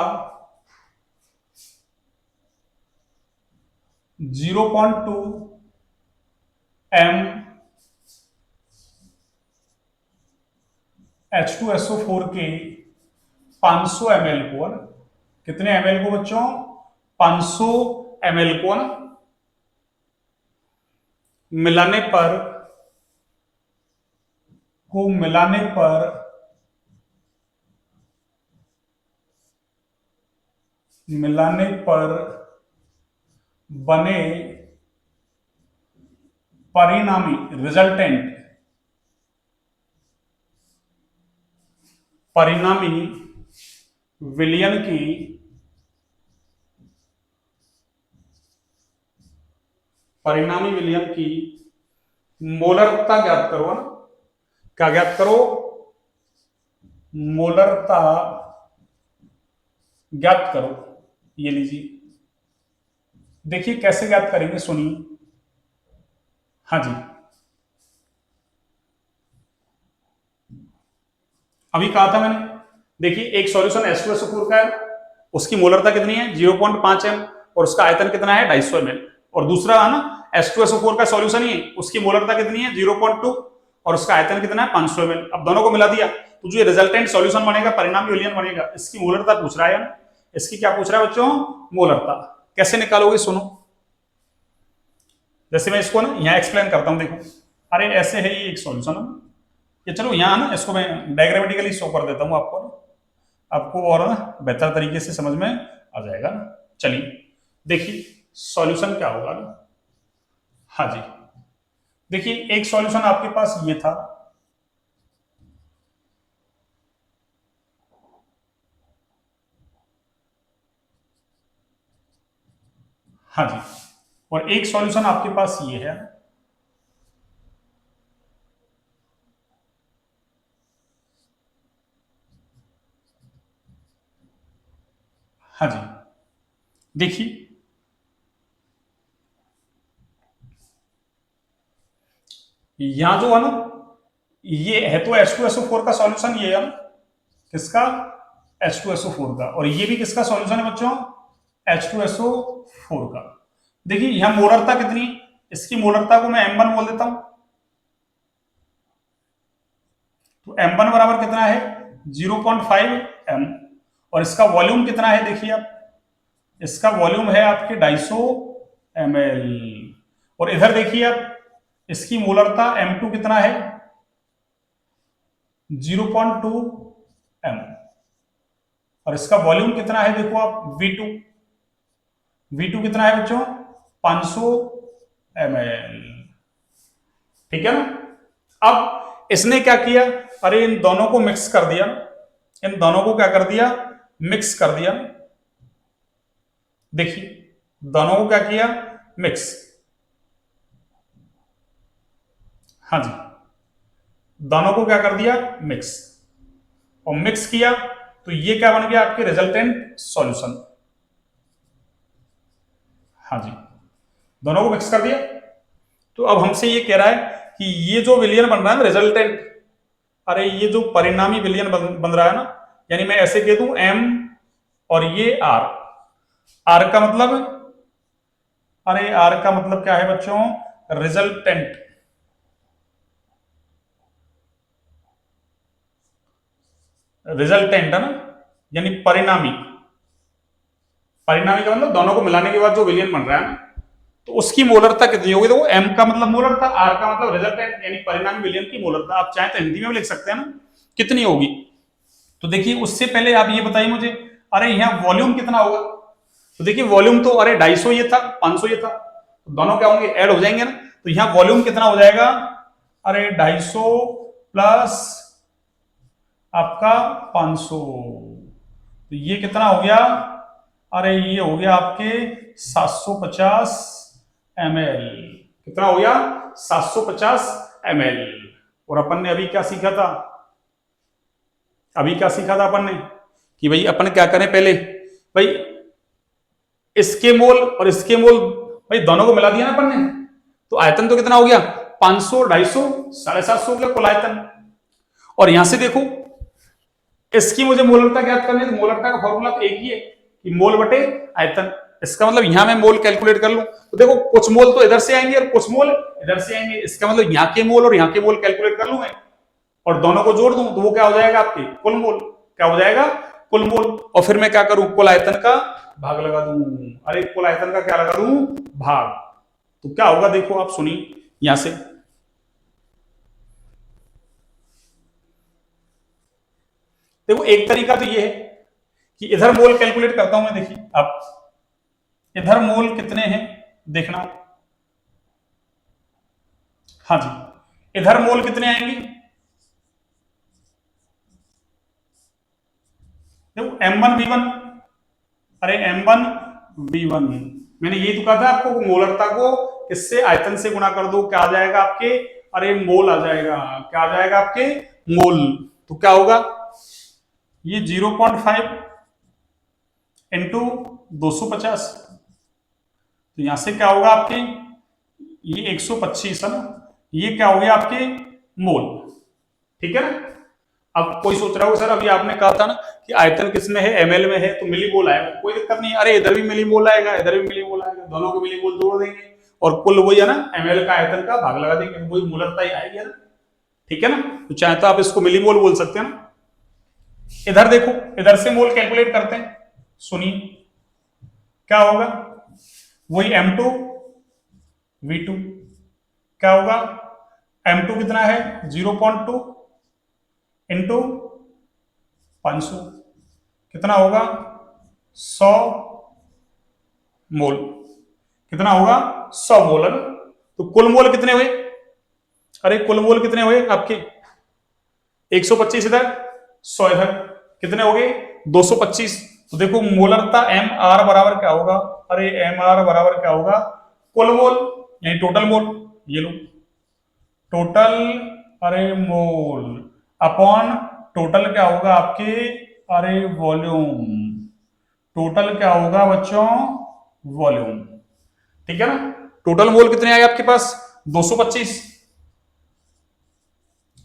0.2 m H2SO4 के 500 ml को ना, कितने ml को बच्चों, 500 ml को ना मिलाने पर मिलाने पर बने परिणामी परिणामी विलयन की मोलरता ज्ञात करो ना, क्या ज्ञात करो, मोलरता ज्ञात करो। ये लीजिए, देखिए कैसे ज्ञात करेंगे सुनिए। हाँ जी, अभी कहा था मैंने, देखिए एक सॉल्यूशन H2SO4 का है, उसकी मोलरता कितनी है 0.5 m और उसका आयतन कितना है 250 ml। और दूसरा है ना H2SO4 का सॉल्यूशन ही है, उसकी मोलरता कितनी है 0.2 और उसका आयतन कितना है 500 ml। अब दोनों को मिला दिया तो जो रिजल्टेंट सॉल्यूशन बनेगा, परिणामी विलयन बनेगा, इसकी मोलरता पूछ रहा है ना, इसकी क्या पूछ रहा है बच्चों, मोलरता। कैसे निकालोगे सुनो, जैसे मैं इसको ना यहाँ एक्सप्लेन करता हूँ, देखो अरे ऐसे है ये एक सॉल्यूशन है ये, चलो यहाँ ना इसको मैं डायग्रामेटिकली शो कर देता हूँ आपको, आपको और ना बेहतर तरीके से समझ में आ जाएगा। चलिए देखिए सॉल्यूशन क्या होगा ना, हाँ जी देखिए एक सॉल्यूशन आपके पास ये था, हाँ जी, और एक सॉल्यूशन आपके पास ये है, हाँ जी देखिए यहां जो है ना, ये है तो H2SO4 का सॉल्यूशन, ये है ना किसका, H2SO4 का, और ये भी किसका सॉल्यूशन है बच्चों, H2SO4 का। देखिए यहां मोलरता कितनी, इसकी मोलरता को मैं M1 बोल देता हूं। तो M1 बराबर कितना है 0.5 M, और इसका वॉल्यूम कितना है देखिए आप, इसका वॉल्यूम है आपके 250 ml। और इधर देखिए आप, इसकी मोलरता M2 कितना है 0.2 M, और इसका वॉल्यूम कितना है देखो आप V2, V2 कितना है बच्चों 500 ml। ठीक है ना। अब इसने क्या किया, अरे इन दोनों को मिक्स कर दिया, इन दोनों को क्या कर दिया, मिक्स कर दिया। देखिए दोनों को क्या किया, मिक्स। हाँ जी, दोनों को क्या कर दिया, मिक्स। और मिक्स किया तो ये क्या बन गया आपके रिजल्टेंट सॉल्यूशन। हाँ जी, दोनों को मिक्स कर दिया। तो अब हमसे ये कह रहा है कि ये जो विलियन बन रहा है ना रिजल्टेंट, अरे ये जो परिणामी विलियन बन रहा है ना, यानी मैं ऐसे कह दूं M और ये R, R का मतलब, अरे R का मतलब क्या है बच्चों, रिजल्टेंट। रिजल्टेंट है ना, यानी परिणामी। परिणामी का मतलब दोनों को मिलाने के बाद जो विलियन बन रहा है ना, तो उसकी मोलरता कितनी होगी, तो वो M का मतलब मोलरता, R का मतलब रिजल्टेंट यानी परिणामी विलियन की मोलरता। आप चाहे तो हिंदी में भी लिख सकते हैं ना, कितनी होगी। तो देखिए उससे पहले आप ये बताइए मुझे, अरे यहाँ वॉल्यूम कितना होगा। तो देखिए वॉल्यूम तो अरे 250 ये था, 500 ये था, तो दोनों क्या होंगे, ऐड हो जाएंगे ना। तो यहाँ वॉल्यूम कितना हो जाएगा, अरे 250 प्लस आपका 500, तो ये कितना हो गया, अरे ये हो गया आपके 750 ml। कितना हो गया 750 ml। और अपन ने अभी क्या सीखा था, अभी क्या सीखा था अपन ने कि भाई अपन क्या करें पहले, भाई इसके मोल और इसके मोल, भाई दोनों को मिला दिया ना अपन ने, तो आयतन तो कितना हो गया 500, 250, 750 हो गया कुल आयतन। और यहां से देखो इसकी मुझे मोलरता ज्ञात करनी है, तो मोलरता का फॉर्मूला तो एक ही है कि मोल बटे आयतन। इसका मतलब यहां मैं मोल कैलकुलेट कर लूं, तो देखो कुछ मोल तो इधर से आएंगे और कुछ मोल इधर से आएंगे, इसका मतलब यहाँ के मोल और यहाँ के मोल कैलकुलेट कर लूं मैं, और दोनों को जोड़ दूं तो वो क्या हो जाएगा आपके कुल मोल, क्या हो जाएगा कुल मोल। और फिर मैं क्या करूं, कुल आयतन का भाग लगा दूं। अरे कुल आयतन का क्या लगा दूं, भाग। तो क्या होगा देखो आप सुनिए यहां से, देखो एक तरीका तो ये है कि इधर मोल कैलकुलेट करता हूं मैं। देखिए आप इधर मोल कितने हैं देखना, हाँ जी इधर मोल कितने आएंगे, देखो M1V1, अरे M1V1, मैंने यही तो कहा था आपको मोलरता को इससे आयतन से गुणा कर दो, क्या आ जाएगा आपके, अरे मोल आ जाएगा, क्या आ जाएगा आपके मोल। तो क्या होगा ये 0.5 इंटू 250, तो यहां से क्या होगा आपके ये 125 है ना, ये क्या हो गया आपके मोल। ठीक है ना। अब कोई सोच रहा होगा सर अभी आपने कहा था ना कि आयतन किसमें है, एमएल में है, तो मिली मोल आएगा, कोई दिक्कत नहीं, अरे इधर भी मिली मोल आएगा, इधर भी मिली मोल आएगा, दोनों को मिली मोल जोड़ देंगे और कुल वही है ना एमएल का आयतन का भाग लगा देंगे, वही मोलरता ही आएगी ना। ठीक है ना। तो चाहे तो आप इसको मिली मोल बोल सकते हैं ना। इधर देखो इधर से मोल कैलकुलेट करते हैं, सुनिए क्या होगा, वही M2 V2, क्या होगा M2 कितना है 0.2 इंटू 500, कितना होगा 100 मोल, कितना होगा 100 मोल है ना। तो कुल मोल कितने हुए, अरे कुल मोल कितने हुए आपके 125 इधर 100 इधर, कितने हो गए 225। तो देखो मोलरता एम आर बराबर क्या होगा, अरे एम आर बराबर क्या होगा कुल मोल यानी टोटल मोल, ये लो टोटल, अरे मोल अपॉन टोटल क्या होगा आपके, अरे वॉल्यूम, टोटल क्या होगा बच्चों वॉल्यूम। ठीक है ना। टोटल मोल कितने आए आपके पास 225,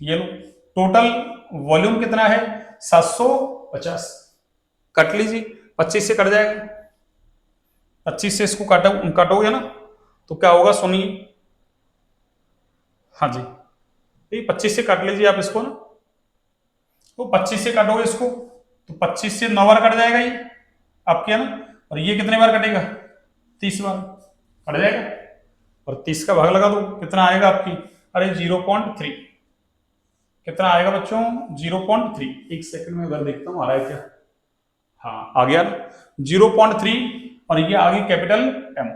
ये लो टोटल वॉल्यूम कितना है 750, कट लीजिए 25 से कट जाएगा, 25 से इसको काटोगे ना, तो क्या होगा सुनिए। हाँ जी, ये 25 से काट लीजिए आप इसको ना, तो 25 से काटोगे इसको तो 25 से 9 बार कट जाएगा ये आपके, है ना। और ये कितने बार कटेगा, 30 बार कट जाएगा। और 30 का भाग लगा दो, कितना आएगा आपकी, अरे 0.3। कितना आएगा बच्चों, 0.3। एक सेकंड में उधर देखता हूँ आ रहा है क्या। हाँ आ गया ना, 0.3। और ये आगे कैपिटल एम,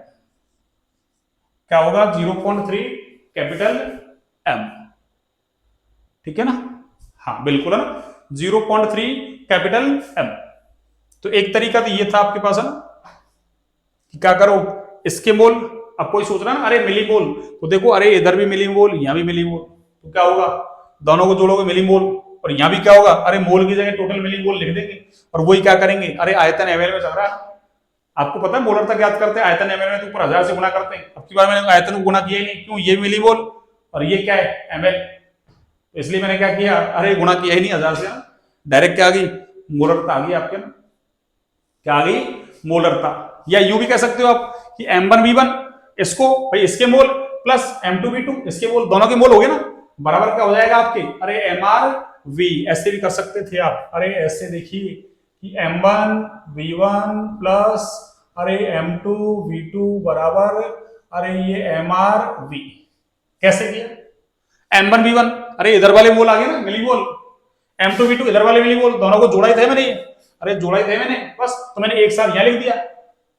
क्या होगा, 0.3 कैपिटल एम, ठीक है ना। हाँ बिल्कुल है ना, 0.3 कैपिटल एम। तो एक तरीका तो ये था आपके पास, है ना, कि क्या करो इसके मोल। अब कोई सोच रहा है ना, अरे मिली मोल, तो देखो अरे इधर भी मिली मोल, यहां भी मिली मोल, तो क्या होगा, दोनों को जोड़ोगे मिली मोल। और यहां भी क्या होगा, अरे मोल की जगह टोटल मिली मोल लिख देंगे। और वही क्या करेंगे, अरे आयतन एमएल में चल रहा है, आपको पता है मोलरता याद करते हैं आयतन एमएल में तो ऊपर 1000 से गुना करते हैं। अब की बार मैंने आयतन को गुना किया ही नहीं, क्यों, ये मिली मोल और ये क्या है एमएल, तो इसलिए मैंने क्या किया, अरे गुणा किया ही नहीं 1000 से, डायरेक्ट क्या आ गई, मोलरता आ गई आपके ना, क्या आ गई, मोलरता। या यूं भी कह सकते हो आप कि M1V1 इसको भाई इसके मोल प्लस M2V2 इसके मोल, दोनों के मोल हो गए ना, बराबर क्या हो जाएगा आपके, अरे MRV। ऐसे भी कर सकते थे आप, अरे ऐसे देखिए कि M1V1 प्लस अरे M2V2 बराबर अरे ये MRV। कैसे किया, M1V1 अरे इधर वाले मोल आ गए ना मिली मोल, M2V2 इधर वाले मिली मोल, दोनों को जोड़ा ही थे मैंने, अरे जोड़ा ही थे मैंने बस, तो मैंने एक साथ यहां लिख दिया।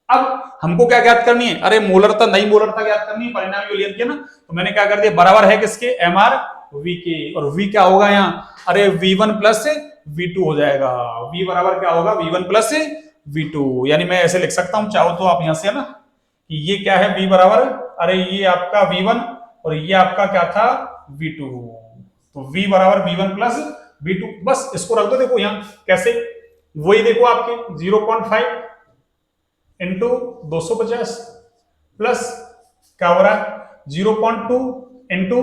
अब हमको क्या ज्ञात करनी है, अरे मोलरता नई मोलरता ज्ञात करनी है, परिणामी विलयन की ना, तो मैंने क्या कर दिया, बराबर है किसके, MRV के। और V क्या होगा यहाँ, अरे V1 प्लस V2 हो जाएगा, V बराबर क्या होगा, V1 प्लस V2। यानी मैं ऐसे लिख सकता हूं, चाहो तो आप यहां से, है ना, कि ये क्या है V बराबर, अरे ये आपका V1 और ये आपका क्या था V2, तो V बराबर V1 प्लस V2, बस इसको रख दो। देखो यहां कैसे, वही देखो आपके 0.5 इंटू 250 प्लस क्या हो रहा है 0.2 इंटू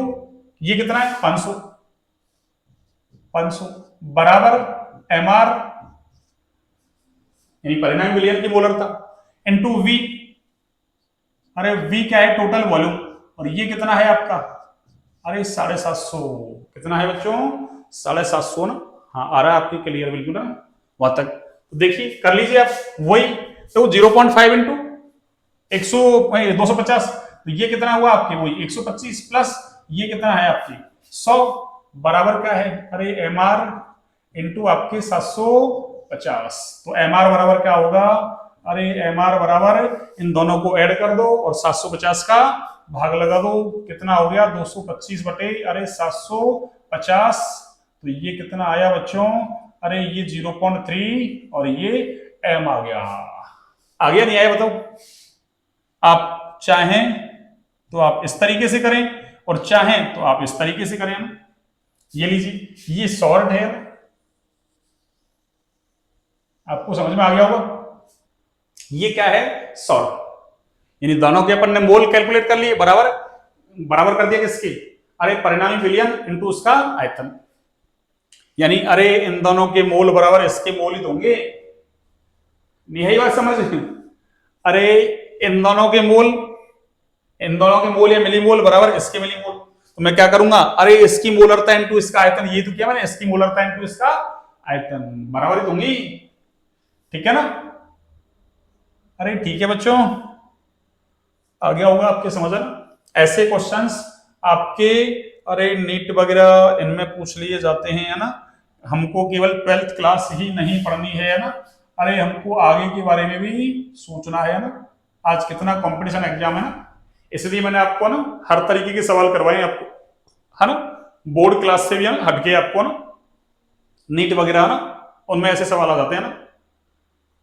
ये कितना है 500 बराबर MR यानी परिणामी विलयन की मोलरता इंटू V, अरे V क्या है टोटल वॉल्यूम, और ये कितना है आपका, अरे 750। कितना है बच्चों, 750 ना। हाँ आ रहा है आपकी क्लियर बिल्कुल ना वहां तक, तो देखिए कर लीजिए आप वही, तो 0.5 इंटू 250, तो ये कितना हुआ आपके, वही 125 प्लस ये कितना है आपकी 100 बराबर क्या है, अरे MR इंटू आपके 750। तो MR बराबर क्या होगा, अरे MR बराबर इन दोनों को ऐड कर दो और 750 का भाग लगा दो, कितना हो गया 225 बटे अरे 750। तो ये कितना आया बच्चों, अरे ये 0.3 और ये M आ गया नहीं आया बताओ। आप चाहें तो आप इस तरीके से करें और चाहें तो आप इस तरीके से करें। ये लीजिए ये शॉर्ट है, आपको समझ में आ गया होगा, ये क्या है शॉर्ट, यानी दोनों के अपन ने मोल कैलकुलेट कर लिए, बराबर बराबर कर दिया किसके, अरे परिणामी विलयन इनटू उसका आयतन, यानी अरे इन दोनों के मोल बराबर इसके मोल ही होंगे, यही बात समझ रही, अरे इन दोनों के मोल या मिली मोल बराबर इसके मिली मोल, तो मैं क्या करूंगा, अरे इसकी मोलरता इनटू इसका आयतन, ये तो किया मैंने, इसकी मोलरता इनटू इसका आयतन बराबर ही होंगी, ठीक है ना। अरे ठीक है बच्चों, आ गया होगा आपके समझ में। ऐसे क्वेश्चंस आपके अरे नीट वगैरह इनमें पूछ लिए जाते हैं, है ना। हमको केवल 12th क्लास ही नहीं पढ़नी है ना, अरे हमको आगे के बारे में भी सोचना है ना। आज कितना कंपटीशन एग्जाम है ना, इसलिए मैंने आपको ना हर तरीके के सवाल करवाए आपको, है ना, बोर्ड क्लास से भी है ना हटके आपको ना, नीट वगैरह ना उनमें ऐसे सवाल आ जाते हैं ना,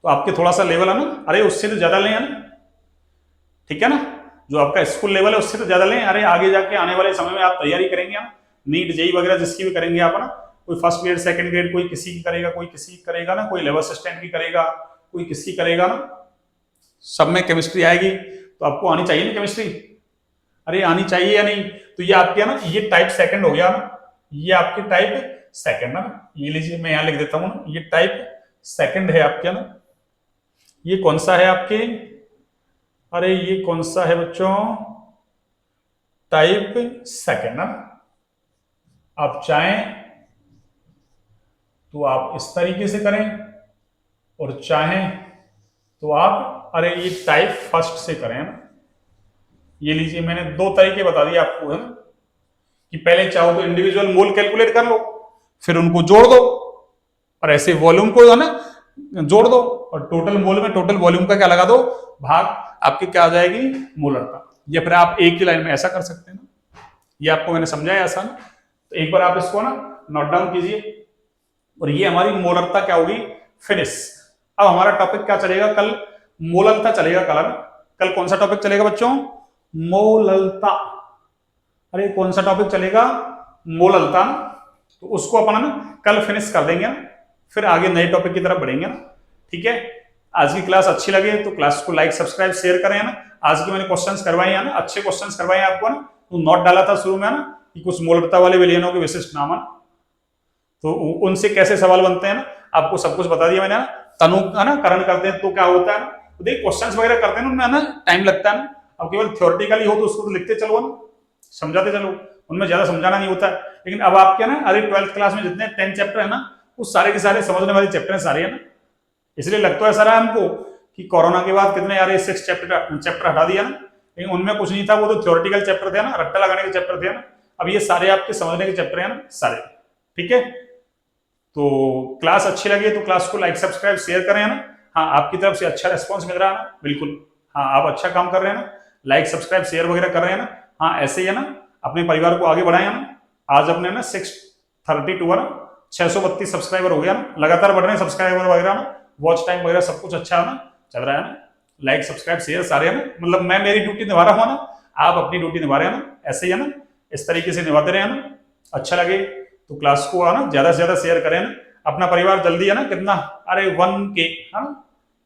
तो आपके थोड़ा सा लेवल है ना, अरे उससे तो ज्यादा लें, है ना, ठीक है ना, जो आपका स्कूल लेवल है उससे तो ज्यादा लें। अरे आगे जाके आने वाले समय में आप तैयारी करेंगे ना, नीट जेई वगैरह जिसकी भी करेंगे आप ना, कोई फर्स्ट ग्रेड सेकंड ग्रेड कोई किसी की करेगा, कोई किसी की करेगा ना, कोई लेवल असिस्टेंट की करेगा, कोई किसकी करेगा ना, सब में केमिस्ट्री आएगी, तो आपको आनी चाहिए ना केमिस्ट्री, अरे आनी चाहिए या नहीं। तो ये आपके ना ये टाइप सेकंड हो गया ना, ये आपके टाइप सेकंड ना, ये लीजिए मैं यहां लिख देता हूं ना, ये टाइप सेकंड है आपके ना। ये कौन सा है आपके, अरे ये कौन सा है बच्चों, टाइप सेकेंड ना। आप चाहें तो आप इस तरीके से करें और चाहें तो आप, अरे ये टाइप फर्स्ट से करें ना। ये लीजिए मैंने दो तरीके बता दिए आपको, है ना, कि पहले चाहो तो इंडिविजुअल मोल कैलकुलेट कर लो, फिर उनको जोड़ दो, और ऐसे वॉल्यूम को है ना जोड़ दो, और टोटल मोल में टोटल वॉल्यूम का क्या लगा दो, भाग, आपकी क्या आ जाएगी, मोलरता। या फिर आप एक ही लाइन में ऐसा कर सकते हैं ना, ये आपको मैंने समझाया आसान। तो एक बार आप इसको ना नोट डाउन कीजिए, और ये हमारी मोलरता क्या होगी, फिनिश। अब हमारा टॉपिक क्या चलेगा कल, मोललता चलेगा कल, है ना। कल कौन सा टॉपिक चलेगा बच्चों, मोललता। अरे कौन सा टॉपिक चलेगा, मोललता। तो उसको अपन ना कल फिनिश कर देंगे ना, फिर आगे नए टॉपिक की तरफ बढ़ेंगे ना, ठीक है। आज की क्लास अच्छी लगे तो क्लास को लाइक सब्सक्राइब शेयर करें ना। आज की मैंने क्वेश्चंस करवाए हैं ना, अच्छे क्वेश्चंस करवाए आपको ना, तो नोट डाला था शुरू में ना कि कुछ मोलरता वाले विलयनों के विशिष्ट नाम, तो उनसे कैसे सवाल बनते हैं ना, आपको सब कुछ बता दिया मैंने ना। तनु है ना करण करते हैं तो क्या होता है ना, तो देख क्वेश्चंस वगैरह करते हैं ना, उनमें है ना टाइम लगता है ना। अब केवल थ्योरेटिकली हो तो उसको तो लिखते चलो ना, समझाते चलो, उनमें ज्यादा समझाना नहीं होता है। लेकिन अब आपके ना, अरे 12th क्लास में जितने 10 चैप्टर है ना, वो सारे के सारे समझने वाले चैप्टर सारे है ना। इसलिए लगता है सारा हमको कि कोरोना के बाद कितने यार 6 चैप्टर हटा दिया ना, लेकिन उनमें कुछ नहीं था, वो तो थ्योरेटिकल चैप्टर थे ना, रट्टा लगाने के चैप्टर थे ना। अब ये सारे आपके समझने के चैप्टर है ना सारे, ठीक है। तो क्लास अच्छी लगी तो क्लास को लाइक सब्सक्राइब शेयर करें, है ना। हाँ आपकी तरफ से अच्छा रिस्पॉन्स मिल रहा है ना, बिल्कुल। हाँ आप अच्छा काम कर रहे हैं ना, लाइक सब्सक्राइब शेयर वगैरह कर रहे हैं ना। हाँ ऐसे ही है ना, अपने परिवार को आगे बढ़ाए, है ना। आज अपने ना 632 है ना, 632 सब्सक्राइबर हो गया ना, लगातार बढ़ रहे हैं सब्सक्राइबर वगैरह ना, वॉच टाइम वगैरह सब कुछ अच्छा है ना, चल रहा है ना। लाइक सब्सक्राइब शेयर सारे है ना, मतलब मैं मेरी ड्यूटी निभा रहा हूँ ना, आप अपनी ड्यूटी निभा रहे हैं ना, ऐसे ही है ना, इस तरीके से निभाते रहे ना। अच्छा लगे तो क्लास को है ना ज्यादा से ज्यादा शेयर करें ना। अपना परिवार जल्दी है ना कितना, अरे 1K है ना,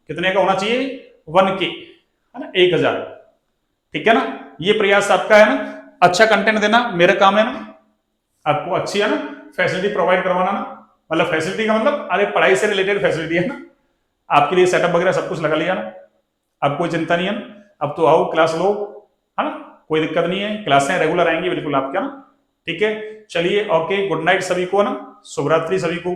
कितने का होना चाहिए, 1K है ना, 1000, ठीक है ना। ये प्रयास आपका है ना, अच्छा कंटेंट देना मेरा काम है ना, आपको अच्छी है ना फैसिलिटी प्रोवाइड करवाना ना। मतलब फैसिलिटी का मतलब, अरे पढ़ाई से रिलेटेड फैसिलिटी है ना, आपके लिए सेटअप वगैरह सब कुछ लगा लिया ना, अब कोई चिंता नहीं है ना। अब तो आओ क्लास लो, है ना, कोई दिक्कत नहीं है, क्लासें रेगुलर आएंगी बिल्कुल आपके ना, ठीक है। चलिए ओके, गुड नाइट सभी को ना, शुभ रात्रि सभी को।